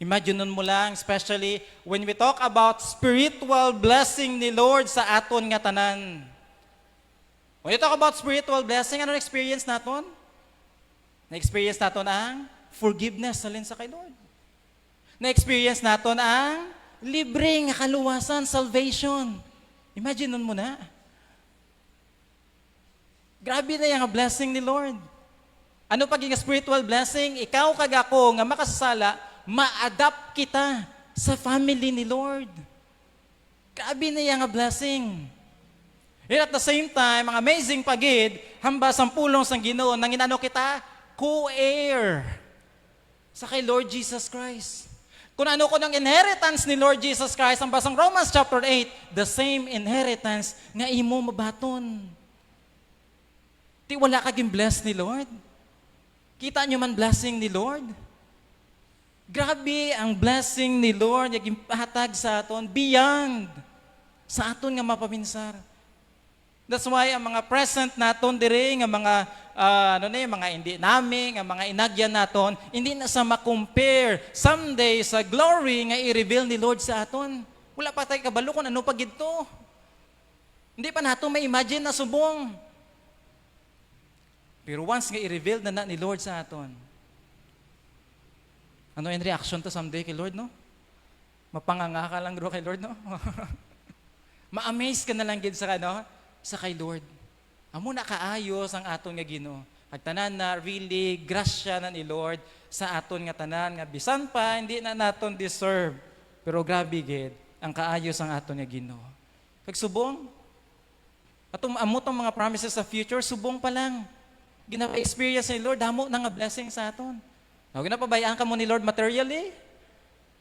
Imagine mo lang, especially when we talk about spiritual blessing ni Lord sa aton nga tanan. When you talk about spiritual blessing, ano na-experience naton? Na-experience naton ang forgiveness salin sa kay Lord. Na-experience naton ang libre nga kaluwasan, salvation. Imagine nun mo na. Grabe na yung blessing ni Lord. Ano pagiging spiritual blessing? Ikaw kag ako nga makasasala, ma-adapt kita sa family ni Lord. Grabe na yung blessing. And at the same time, ang amazing pagid, hambas ang pulong sang Ginoo nang inano kita, co-heir sa kay Lord Jesus Christ. Kung ano ko ng inheritance ni Lord Jesus Christ, ang basang Romans chapter 8, the same inheritance nga imo mabaton. Di wala kaging blessed ni Lord. Kita nyo man blessing ni Lord? Grabe ang blessing ni Lord, yung hatag sa aton, beyond sa aton nga mapaminsar. That's why ang mga present naton dire nga mga mga hindi nami, nga mga inagyan naton, hindi na sa ma-compare someday sa glory nga i-reveal ni Lord sa aton. Wala pa tayo kabalo kung ano pa gito. Hindi pa nato may imagine na subong. Pero once nga i-reveal na ni Lord sa aton, ano yung reaction to someday kay Lord, no? Mapanganga ka lang kay Lord, no? Ma-amaze ka na lang gid sa sa kay Lord. Amo na kaayos ang aton nga Ginoo. At tanan na really grasya na ni Lord sa aton nga tanan nga bisan pa hindi na naton deserve. Pero grabe gid ang kaayos ang aton nga Ginoo. Pagsubong amo tong mga promises sa future, subong pa lang. Gina-experience ni Lord, damo na nga blessing sa aton. Now, ginapabayaan ka mo ni Lord materially?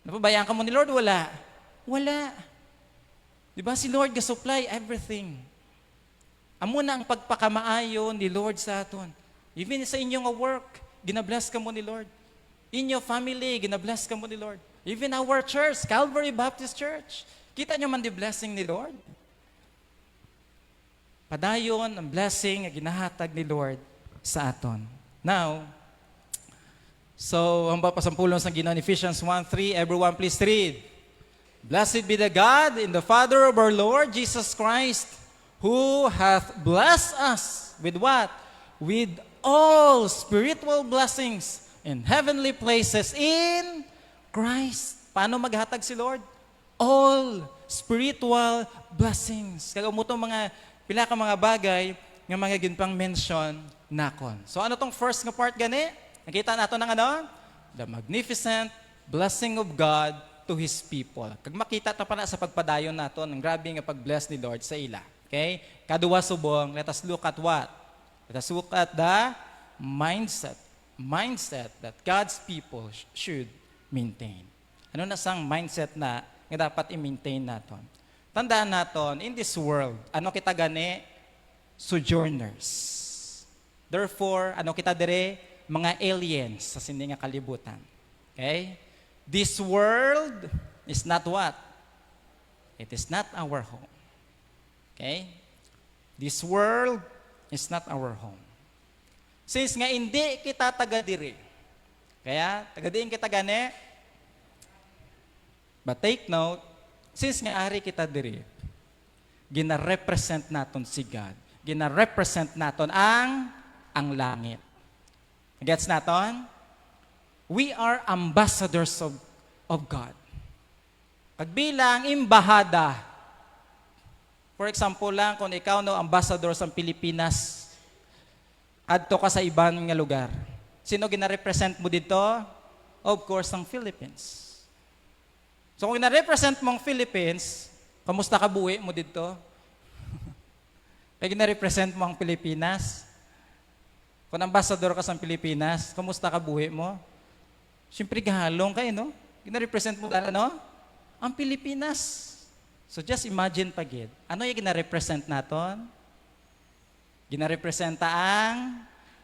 Napabayaan ka mo ni Lord? Wala. Wala. Diba si Lord ga-supply everything. Amo na ang pagpakamaayo ni Lord sa aton. Even sa inyong work, gina-bless ka mo ni Lord. In your family, gina-bless ka mo ni Lord. Even our church, Calvary Baptist Church. Kita nyo man di blessing ni Lord? Padayon ang blessing nga ginahatag ni Lord sa aton. Now, so, ang pasampulong sa Ginoo in Ephesians 1:3, everyone please read. Blessed be the God and the Father of our Lord Jesus Christ, who hath blessed us with what? With all spiritual blessings in heavenly places in Christ. Paano maghatag si Lord? All spiritual blessings. Kaya umutong pila ka mga bagay nga mga ginpang mention nakon. So ano tong first nga part gani? Nakita nato ng the magnificent blessing of God to His people. Kag makita ta pa na sa pagpadayon nato ng grabe nga pag-bless ni Lord sa ila. Okay? Kaduwa subong, let us look at what? Let us look at the mindset that God's people should maintain. Ano na sang mindset na nga dapat i-maintain naton? Tandaan naton, in this world, ano kita gani? Sojourners. Therefore, ano kita dire? Mga aliens sa sindi nga kalibutan. Okay? This world is not what? It is not our home. Okay? This world is not our home. Since nga hindi kita taga dire, kaya taga diin kita gani, but take note, since nga ari kita dire, gina-represent naton si God. Gina-represent naton ang langit. Gets naton? We are ambassadors of God. Pagbilang imbahada. For example lang, kung ikaw ambassador sa Pilipinas, adto ka sa ibang nga lugar. Sino gina-represent mo dito? Of course, ang Philippines. So kung gina-represent mo ang Philippines, kamusta ka buhi mo dito? Kaya gina-represent mo ang Pilipinas? Kung ambassador ka sa Pilipinas, kamusta ka buhi mo? Siyempre gahalong kayo, no? Gina-represent mo ang Pilipinas. So just imagine pagid. Ano yung gina-represent naton? Gina-representa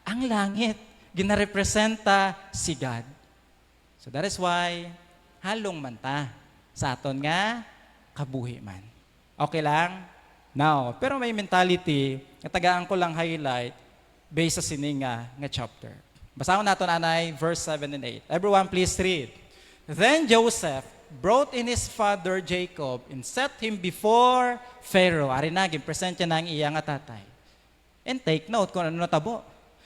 ang langit. Gina-representa si God. So that is why halong man ta sa aton nga kabuhi man. Okay lang? Now, pero may mentality, natagaan ko lang highlight based sa sining nga chapter. Basahon naton anay verse 7 and 8. Everyone please read. Then Joseph brought in his father Jacob and set him before Pharaoh. Ari na present niya ng iya nga tatay. And take note kung ano natabo.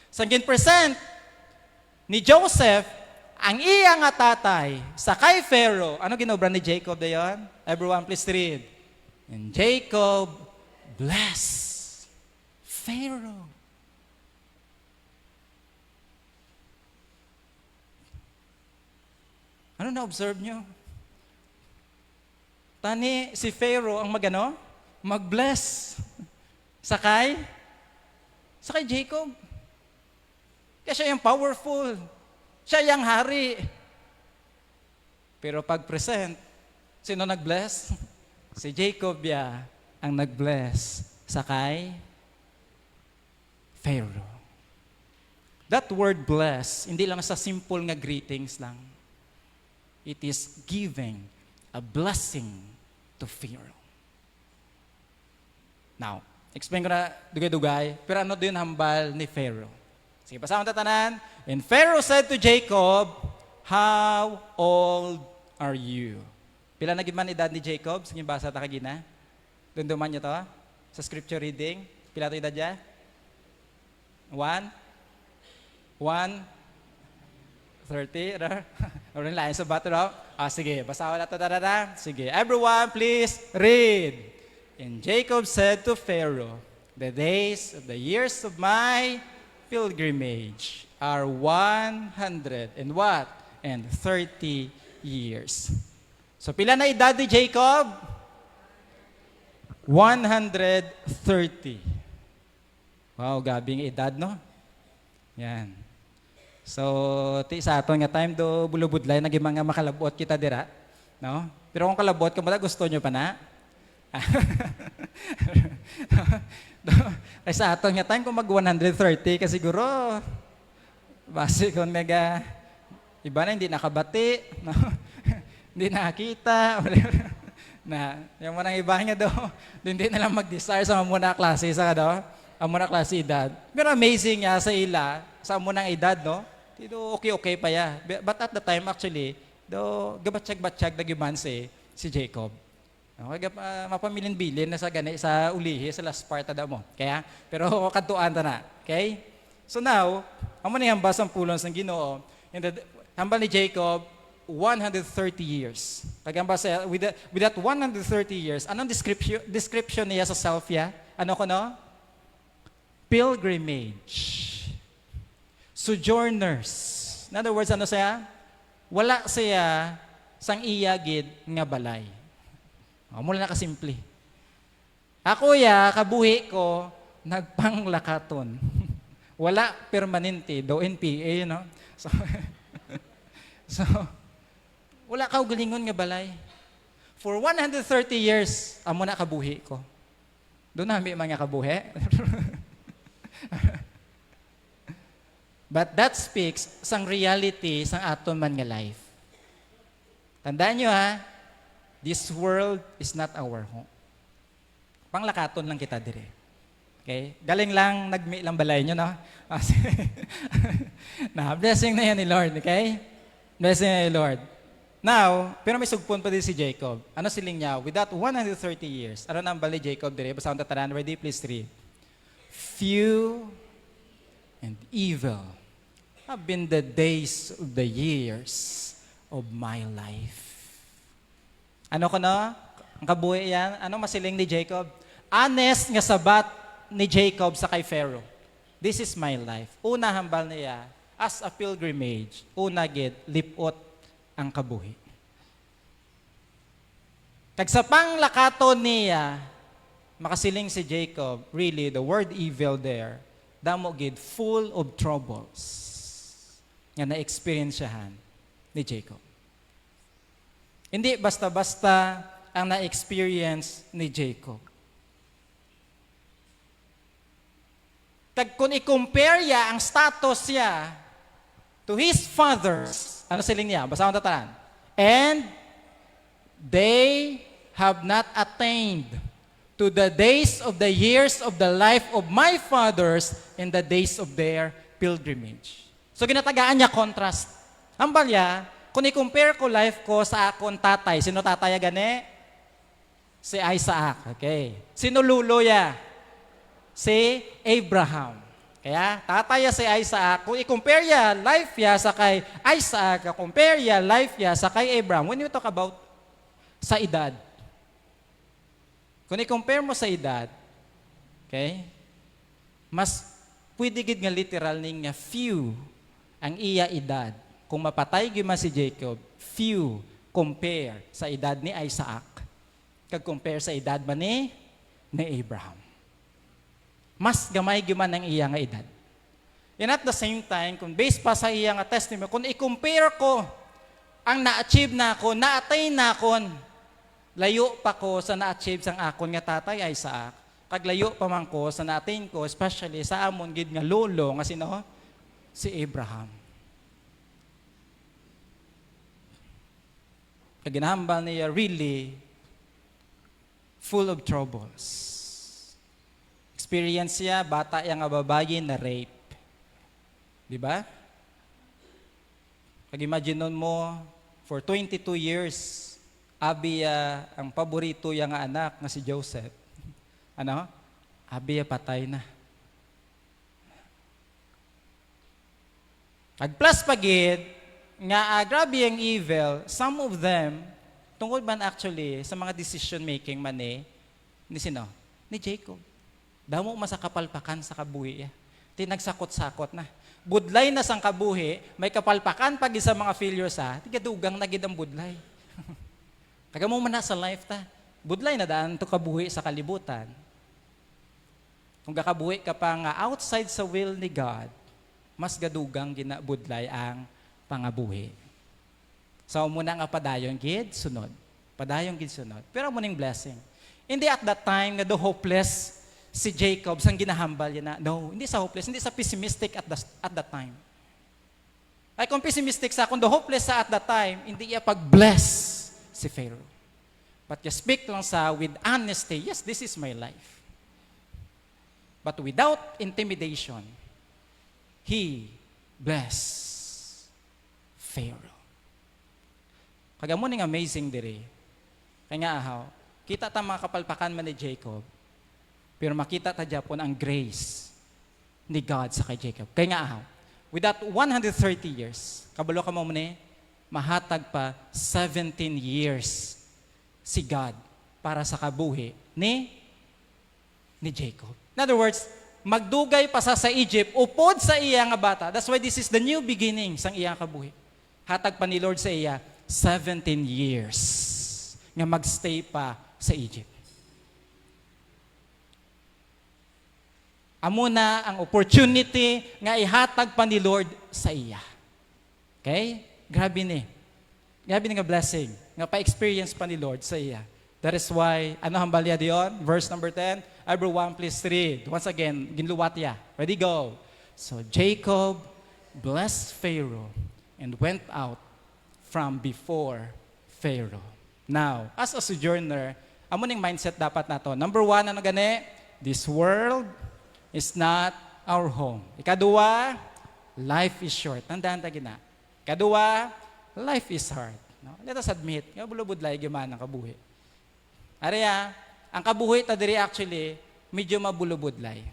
Sa present ni Joseph ang iya nga tatay, sa kay Pharaoh, ano ginobra ni Jacob dayon? Everyone, please read. And Jacob blessed Pharaoh. Ano na-observe nyo? Tani, si Pharaoh ang magano? Mag-bless. Sakay Jacob. Kaya siya yung powerful. Siya yung hari. Pero pag present, sino nag-bless? Si Jacob ang nag-bless. Sakay Pharaoh. That word bless, hindi lang sa simple nga greetings lang. It is giving a blessing to Pharaoh. Now, explain ko na dugay-dugay, pero ano din hambal ni Pharaoh? Sige, basahan mo tatanan. And Pharaoh said to Jacob, how old are you? Pila na man edad ni Jacob? Sige, basa ta kagina. Dunduman niyo to, sa scripture reading. Pila to edad niya? 30, Orin lain sa bato raw. Sige, basahan na ito. Sige, everyone please read. And Jacob said to Pharaoh, the days of the years of my pilgrimage are 100 and what? And 30 years. So pila na edad ni Jacob? 130. Wow, gabing edad, no? Yan. So, sa ato nga time do bulubudlay naging mga makalabot kita dira, no? Pero kung kalabot ka gusto nyo pa na? Ay sa ato nga time kung mag 130 kasi siguro base kung mega iba na hindi nakabati, no? Hindi nakakita, na yung mga iba nga do, hindi na lang mag-desire sa muna klase sa ang muna klase edad. Pero amazing nga sa ila sa munang edad, no? Dito okay pa ya. But at the time actually, do gabatsyag-batsyag na gyman si Jacob. Okay, mapamilin-bilin na sa gani sa ulihi sa last part da mo. Kaya pero kadtuan ta na. Okay? So now, amo ni hambas ang pulong sang Ginoo. And the hambal ni Jacob 130 years. Kagamba sa with that 130 years, anong description niya sa self ya? Ano ko no? Pilgrimage. Sojourners. In other words, ano siya? Wala siya sang iyagid nga balay. Mula na kasimple. Ako kabuhi ko, nagpanglakaton. Wala permanente, do NPA, no? So, wala ka galingon nga balay. For 130 years, amo na kabuhi ko. Doon namin mga kabuhi. But that speaks sang reality sang aton man nga life. Tandaan nyo this world is not our home. Panglakaton lang kita dire. Okay? Galing lang, nagmi lang balay nyo, no? Blessing na yan ni Lord, okay? Blessing na ni Lord. Now, pero may sugpon pa din si Jacob. Ano siling niya? With that 130 years, ano nang bali Jacob dire? Basta ang tataran, ready? Please read. Few and evil have been the days of the years of my life. Ano ko no? Ang kabuhi yan. Ano masiling ni Jacob? Honest nga sabat ni Jacob sa kay Pharaoh. This is my life. Una hambal niya, as a pilgrimage, una gid lipot ang kabuhi. Kag sa panglakaton niya, makasiling si Jacob, really, the word evil there, damo gid full of troubles nga na-experiensyahan ni Jacob. Hindi basta-basta ang na-experience ni Jacob. Kung i-compare niya ang status niya to his fathers, ano siling niya? Basta akong tatanan. And they have not attained to the days of the years of the life of my fathers in the days of their pilgrimage. So ginatagaan niya contrast. Hambal niya, kung i-compare ko life ko sa akong tatay, sino tatay gani? Si Isaac, okay. Sino lulo ya? Si Abraham. Kaya tataya si Isaac, kung i-compare ya life ya sa kay Isaac, compare ya life ya sa kay Abraham, when you talk about sa edad, kung i-compare mo sa edad, okay, mas pwede gid nga literal ning nga few ang iya edad. Kung mapatay gyud man si Jacob, few compare sa edad ni Isaac, kag compare sa edad man ni Abraham. Mas gamay gyud man ang iya nga edad. And at the same time, kung based pa sa iya nga testimony, kung i-compare ko ang na-achieve na ako, na-attain na akon, layo pa ko sa na-achieve sang akon nga tatay Isaac, kag layo pa man ko sa na-attain ko, especially sa amon gid nga lolo nga sino? Si Abraham. Kag ginahambal niya really full of troubles. Experience siya, bata yang nga babae na rape. Di ba? Pag-imagine mo, for 22 years, abi ang paborito yang nga anak nga si Joseph. Ano? Abi patay na. Pag plus pagid, nga grabe ang evil, some of them, tungkol man actually sa mga decision making man ni sino? Ni Jacob. Damo masakapalpakan sa kabuhi. Tinagsakot-sakot na. Budlay na sang kabuhi, may kapalpakan pag sa mga failures tigadugang na gid ang budlay. Kaga mo man na sa life ta. Budlay na daan to kabuhi sa kalibutan. Kung gakabuhi ka pa nga outside sa will ni God, mas gadugang ginabudlay ang pangabuhi. So muna nga padayon gid sunod. Padayon gid sunod. Pero muning blessing. Hindi at that time nga do hopeless si Jacob sang ginahambal niya na, no, hindi sa hopeless, hindi sa pessimistic at that time. Ay kung pessimistic sa, kung the hopeless sa at that time, hindi iya pag-bless si Pharaoh. But you speak lang sa with honesty, yes, this is my life. But without intimidation, he blessed Pharaoh. Kaya mo ning amazing diri. Kaya nga ahaw, kita ta mga kapalpakan man ni Jacob, pero makita ta Japon ang grace ni God sa kay Jacob. Kaya nga ahaw, with that 130 years, kabalo ka mo muna, mahatag pa 17 years si God para sa kabuhi ni Jacob. In other words, magdugay pa sa Egypt, upod sa iya nga bata. That's why this is the new beginning sang iya kabuhi. Hatag pa ni Lord sa iya 17 years nga magstay pa sa Egypt. Amo na ang opportunity nga ihatag pa ni Lord sa iya. Okay? Grabe ni. Grabe ni nga blessing nga pa-experience pa ni Lord sa iya. That is why, ano hambalya diyon? Verse number 10. Everyone please read. Once again, ginluwat ya. Ready, go. So Jacob blessed Pharaoh and went out from before Pharaoh. Now, as a sojourner, amo ning mindset dapat nato. Number 1, ano gani? This world is not our home. Ikadua, life is short. Tandaan ta gina. Ikadua, life is hard. No? Let us admit, nga bulubudlay gyud ang kabuhi. Areya, ang kabuhi ta diri actually medyo mabulubudlay.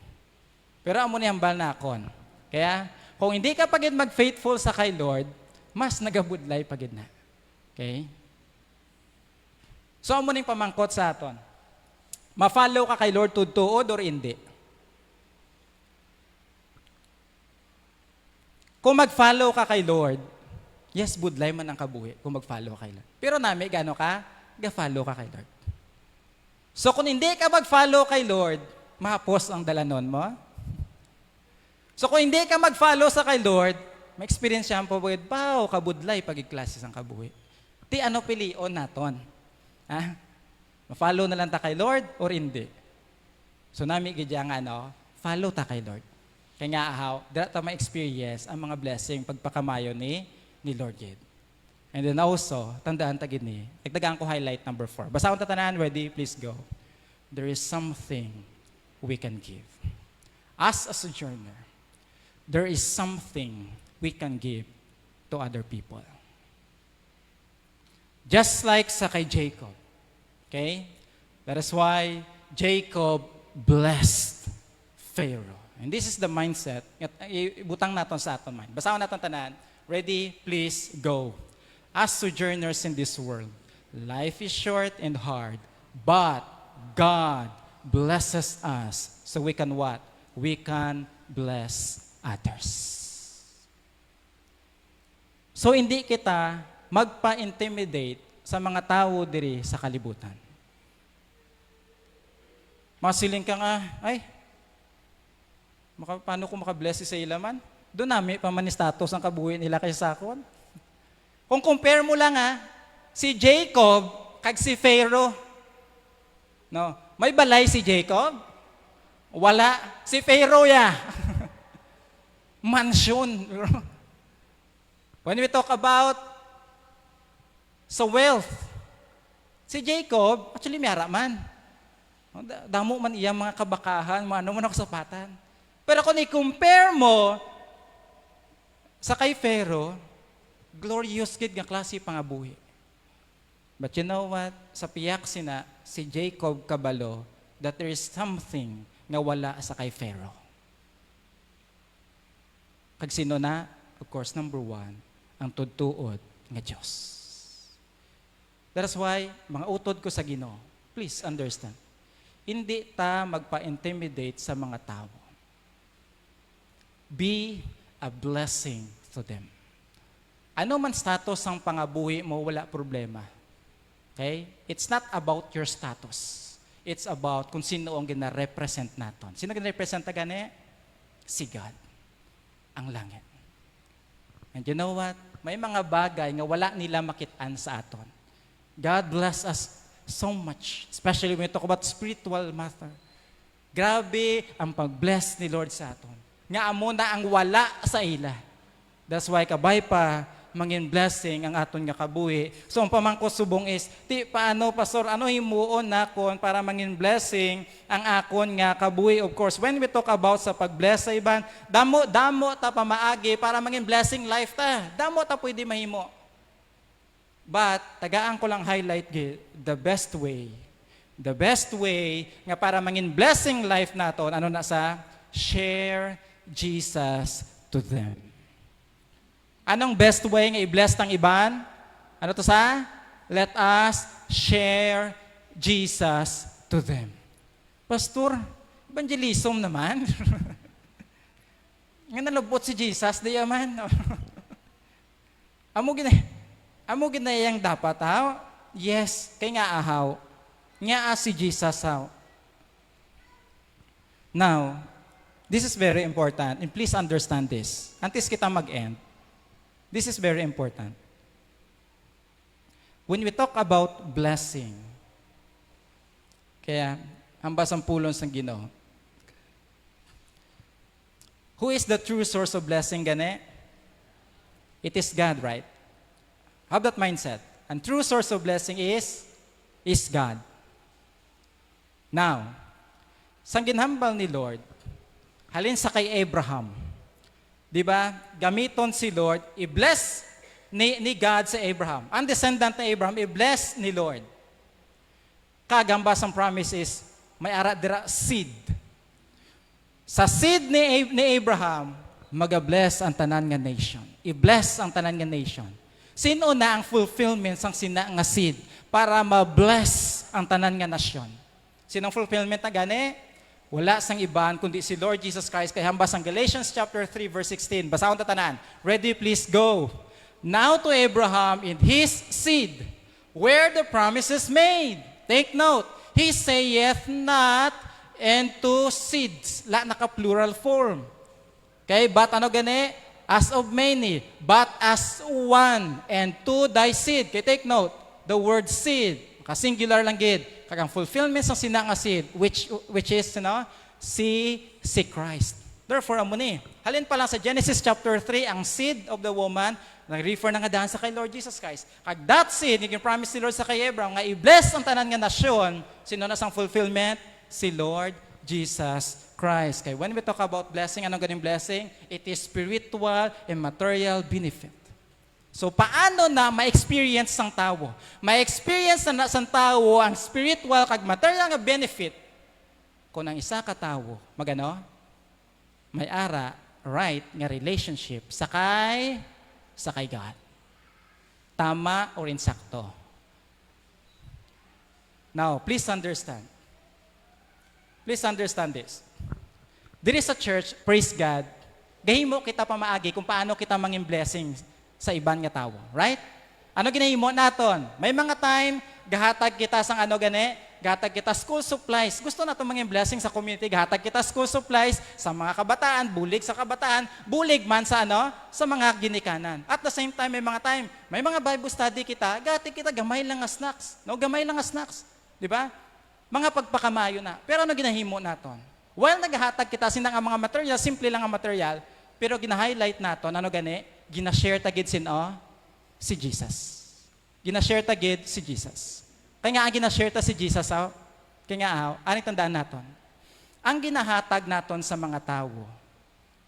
Pero amo ni hambal na akon. Kaya kung hindi ka pagid mag-faithful sa kay Lord, mas nagabudlay pagid na. Okay? So amo ning pamangkot sa aton. Ma-follow ka kay Lord tudtuod or hindi? Kung mag-follow ka kay Lord, yes, budlay man ang kabuhi kung mag-follow ka kay Lord. Pero nami, gano ka? Ga-follow ka kay Lord. So kung hindi ka mag-follow kay Lord, mahapos ang dalanon mo. So kung hindi ka mag-follow sa kay Lord, may experience siya po, wow, kabudlay pag-klases ang kabuhi. Ti ano pilion naton? Ha? Ma-follow na lang ta kay Lord or hindi? So nami gidya nga follow ta kay Lord. Kaya nga ahaw, dira ta ma-experience ang mga blessing pagpakamayo ni Lord Gid. And then also, tandaan ta gid ni, dagdagan ko highlight number 4. Basahon ta tanan, ready? Please go. There is something we can give. As a sojourner, there is something we can give to other people. Just like sa kay Jacob. Okay? That is why Jacob blessed Pharaoh. And this is the mindset. Ibutang natin sa aton mind. Basahon natin tanan. Ready, please, go. As sojourners in this world, life is short and hard, but God blesses us so we can what? We can bless others. So hindi kita magpa-intimidate sa mga tao diri sa kalibutan. Masiling ka nga, ay, paano ko makabless sa ilaman? Doon nami pa man status ang kabuhi nila kay sakon. Kung compare mo lang si Jacob kag si Pharaoh. No, may balay si Jacob? Wala. Si Pharaoh ya. Mansion. When we talk about sa wealth, si Jacob, actually may man. Damo man iya mga kabakahan, ano man ako sapatan. Pero kung i-compare mo sa kay Pharaoh, glorious gid nga klase pangabuhi. But you know what? Sa piyak sina si Jacob kabalo that there is something nga wala sa kay Pharaoh. Kag sino na? Of course, number one, ang tudtuod nga Dios. That's why, mga utod ko sa Ginoo, please understand, hindi ta magpa-intimidate sa mga tao. Be a blessing to them. Ano man status ang pangabuhi mo, wala problema. Okay? It's not about your status. It's about kung sino ang gina-represent natin. Sino gina-represent na gani? Si God. Ang langit. And you know what? May mga bagay nga wala nila makitaan sa aton. God bless us so much. Especially when we talk about spiritual matter. Grabe ang pag-bless ni Lord sa aton. Nga amo na ang wala sa ila. That's why kabay pa mangin blessing ang aton nga kabuhi. So ang pamangko subong is, paano pastor, ano himuon nakon para mangin blessing ang akon nga kabuhi? Of course, when we talk about sa pag-bless sa iban, damo ta pamaagi para mangin blessing life ta. Damo ta pwede mahimo. But tagaan ko lang highlight the best way nga para mangin blessing life naton, ano na sa share Jesus to them. Anong best way nga i-bless tang iban? Ano to sa? Let us share Jesus to them. Pastor, evangelism naman. Nga nalubot si Jesus, di yaman. Amo ginayang dapat ha? Yes, kay nga ahaw. Nga si Jesus how. Now, this is very important, and please understand this. Antes kita mag-end, this is very important. When we talk about blessing, kaya hambas ang pulong sa Ginoo. Who is the true source of blessing gani? It is God, right? Have that mindset. And true source of blessing is God. Now, sang ginhambal ni Lord, halin sa kay Abraham, di ba? Gamiton si Lord, i-bless ni God sa Abraham. Ang descendant na Abraham, i-bless ni Lord. Kagambas ang promise is, may ara dira seed. Sa seed ni Abraham, mag-bless ang tanan nga nation. I-bless ang tanan nga nation. Sino na ang fulfillment sang sina nga seed para ma-bless ang tanan nga nasyon? Sinong fulfillment na gani? Wala sang iban kundi si Lord Jesus Christ. Kaya hambas ang Galatians chapter 3 verse 16. Basahon ta tanan. Ready, please go. Now to Abraham and his seed, where the promise is made. Take note. He saith not and to seeds. La naka-plural form. Okay, but ano gani? As of many, but as one, and to thy seed. Okay, take note. The word seed, singular lang gid. Kagang fulfillment sa sina nga seed, which is, si Christ. Therefore, amo ni. Halin pa lang sa Genesis chapter 3, ang seed of the woman, nag-refer na nga daan sa kay Lord Jesus Christ. Kag that seed, naging promise ni Lord sa kay Abraham, nga i-bless ang tanan nga nasyon, sino na sang fulfillment? Si Lord Jesus Christ. Kaya when we talk about blessing, anong ganing blessing? It is spiritual and material benefit. So paano na ma-experience ng tao? Ma-experience na sa tao ang spiritual kag material nga benefit kung ang isa ka tao, magano? may ara, right, nga relationship sakay God. Tama or insakto. Now, please understand. Please understand this. There is a church, praise God, gahimo kita pamaagi kung paano kita manging blessing sa iban nga tawo. Right? Ano ginahimo naton? May mga time, gahatag kita sang ano gani, gahatag kita school supplies. Gusto na itong mga blessing sa community. Gahatag kita school supplies sa mga kabataan, bulig sa kabataan, bulig man sa ano, sa mga ginikanan. At the same time, may mga Bible study kita, gahatag kita gamay lang nga snacks. No, gamay lang nga snacks. Di ba? Mga pagpakamayo na. Pero ano ginahimo naton? While naghahatag kita sinang ang mga material, simple lang ang material, pero gina-highlight naton, ano gani? Gina-share tagid si Jesus. Gina-share tagid si Jesus. Kaya nga ang gina-share ta si Jesus, kaya nga, anong tandaan naton? Ang ginahatag naton sa mga tao,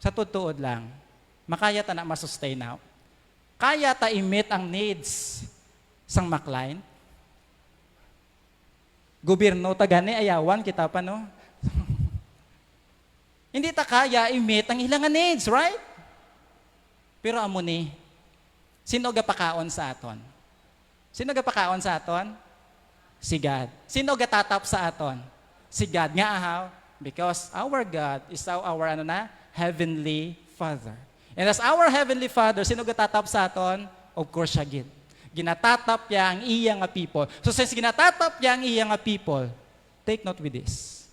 sa tutuod lang, makaya ta na masustain now. Kaya ta i-meet ang needs sang makline. Gobyerno ta gani, ayawan kita pa, no? Hindi ta kaya i-meet ang ilang needs, right? Pero amo ni, sino gapakaon sa aton? Sino gapakaon sa aton? Si God. Sino gatatap sa aton? Si God. Nga ahaw? Because our God is our Heavenly Father. And as our Heavenly Father, sino gatatap sa aton? Of course, siya gid. Ginatatap niya ang iya nga people. So since ginatatap niya ang iya nga people, take note with this.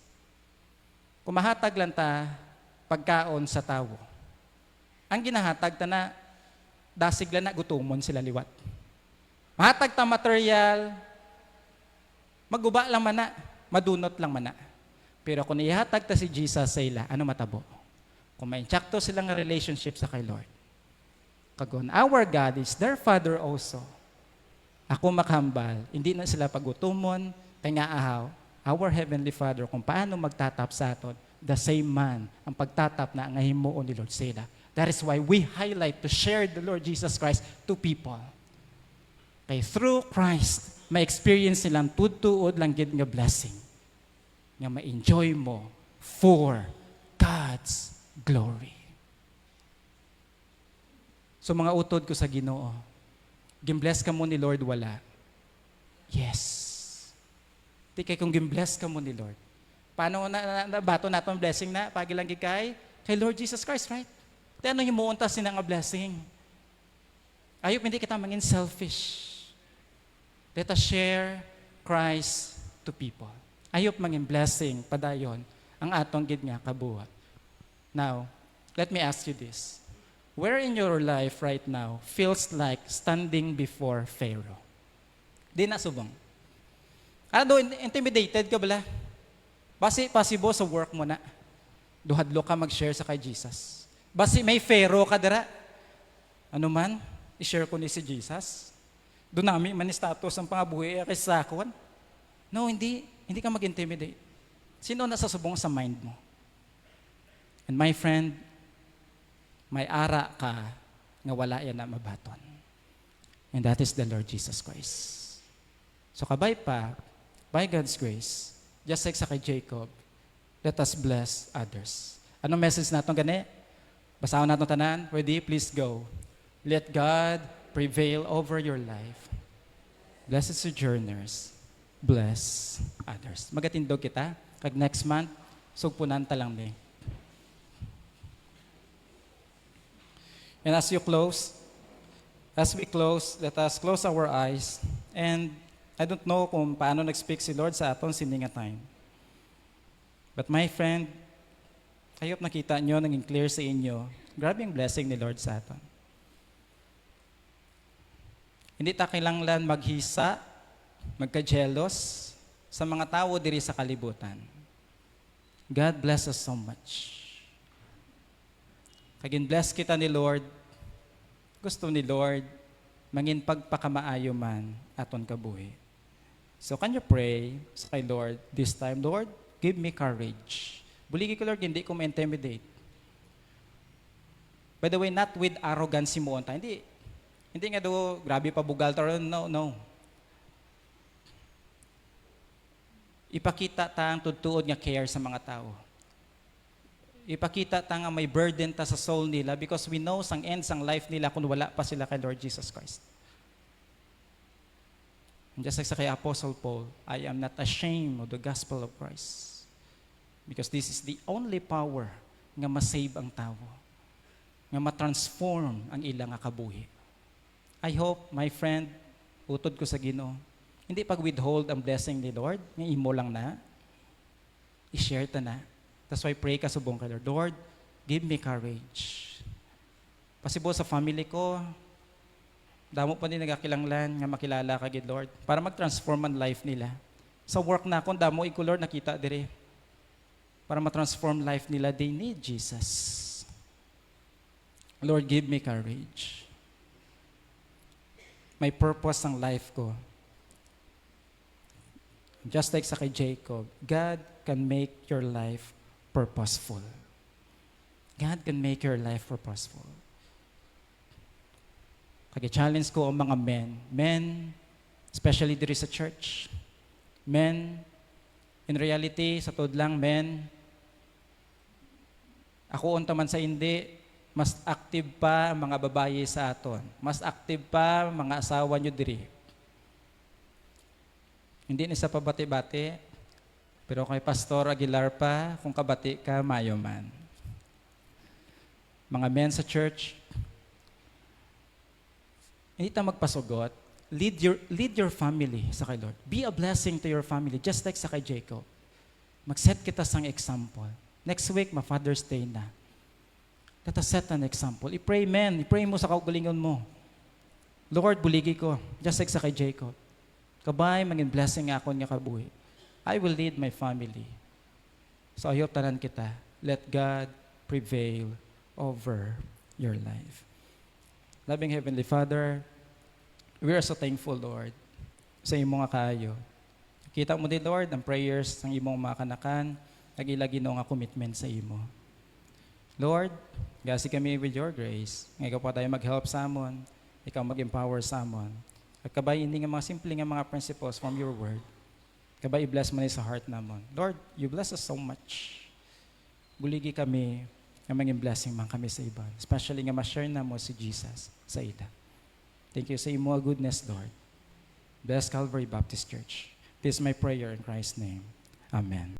Kumahatag lang ta pagkaon sa tawo. Ang ginahatag ta na, dasig lang na gutumon sila liwat. Mahatag ta material, maguba lang man na, madunot lang man na. Pero kung ihatag ta si Jesus sa ila, ano matabo? Kung may insakto silang relationship sa kay Lord. Kagon, our God is their Father also. Ako makahambal, hindi na sila pagutumon, kaya nga ahaw, our Heavenly Father, kung paano magtatap sa aton, the same man, ang pagtatap na ang himuon ni Lord sila. That is why we highlight to share the Lord Jesus Christ to people. Kaya through Christ, may experience nilang tutuod lang gid nga blessing. Nga ma-enjoy mo for God's glory. So mga utod ko sa Ginoo, gimbless ka mo ni Lord wala? Yes. Di kay kung gimbless ka mo ni Lord. Paano bato natin blessing na? Pagilang kay Lord Jesus Christ, right? Di ano himuon ta sinang nga blessing? Ayop hindi kita mangin selfish. Let us share Christ to people. Ayop mangin blessing padayon ang atong gid nga kabuhat. Now, let me ask you this. Where in your life right now feels like standing before Pharaoh? Di na subong. Ano, intimidated ka bala? Basi possible sa work mo na. Duhadlo ka mag-share sa kay Jesus. Basi may Pharaoh ka dira. Ano man, i-share ko ni si Jesus. Doon namin status ang pangabuhi kay sakon. No, hindi ka mag-intimidate. Sino nasa subong sa mind mo? And my friend, may ara ka nga wala yan na mabaton. And that is the Lord Jesus Christ. So kabay pa, by God's grace, just like sa kay Jacob, let us bless others. Anong message natin gani? Basahon natin tanan. Ready? Please go. Let God prevail over your life. Blessed sojourners, bless others. Magatindog kita. Kag next month, sugpunan ta lang ni. And as we close, let us close our eyes. And I don't know kung paano nag-speak si Lord sa aton sini nga time. But my friend, ayop nakita nyo, naging clear sa inyo, grabe ang blessing ni Lord sa aton. Hindi ta kailangan maghisa, magka-jealous sa mga tao diri sa kalibutan. God bless us so much. Kagin bless kita ni Lord, gusto ni Lord, mangin pagpakamaayo man aton kabuhi. So can you pray sa kay Lord this time, Lord, give me courage. Buligi ko, Lord, hindi ko ma-intimidate. By the way, not with arrogance mo onta. Hindi nga do, grabe pa bugal ta. No. Ipakita ta ang tutuod nga care sa mga tao. Ipakita ta nga may burden ta sa soul nila because we know sang end sang life nila kung wala pa sila kay Lord Jesus Christ. And just like sa kay Apostle Paul, I am not ashamed of the gospel of Christ because this is the only power nga masave ang tao, nga matransform ang ilang nga kabuhi. I hope, my friend, utod ko sa Ginoo, hindi pag-withhold ang blessing ni Lord, nga imo lang na, i-share ta na. That's why pray ka subong kay Lord, Lord, give me courage. Pasibo sa family ko, damo pa din nagakilanglan nga makilala ka gid Lord, para mag-transform ang life nila. Sa work na akong damo, iko Lord, nakita dire. Para ma-transform life nila, they need Jesus. Lord, give me courage. May purpose ang life ko. Just like sa kay Jacob, God can make your life purposeful. God can make your life purposeful. Kagi-challenge ko ang mga men, especially diri sa church. Men, in reality, sa tod lang, men, ako unta man sa hindi, mas active pa ang mga babaye sa aton. Mas active pa ang mga asawa nyo diri. Hindi ni sa pabati-bati, pero kay Pastor Aguilar pa, kung kabati ka, mayo man. Mga men sa church, hindi ta magpasugot, lead your family sa kay Lord. Be a blessing to your family, just like sa kay Jacob. Mag-set kita sang example. Next week, ma-Father's Day na. Let us set an example. I-pray, men. I-pray mo sa kaugalingon mo. Lord, buligi ko, just like sa kay Jacob. Kabay, maging blessing ako niya kabuhi. I will lead my family. So ayaw tanan kita. Let God prevail over your life. Loving Heavenly Father, we are so thankful, Lord, sa imong nga kaayo. Kita mo din, Lord, ang prayers ng imong mga kanakan, nagilagi nga commitment sa imo. Lord, gasi kami with your grace. Ngayon pa tayo mag-help sa amon, ikaw mag-empower sa amon. At kabay, hindi nga mga simple nga mga principles from your word. Kabay, i-bless mo na sa heart namon. Lord, you bless us so much. Buligi kami, nga maging blessing man kami sa iba. Especially nga ma-share na mo si Jesus sa ida. Thank you sa imo goodness, Lord. Bless Calvary Baptist Church. This is my prayer in Christ's name. Amen.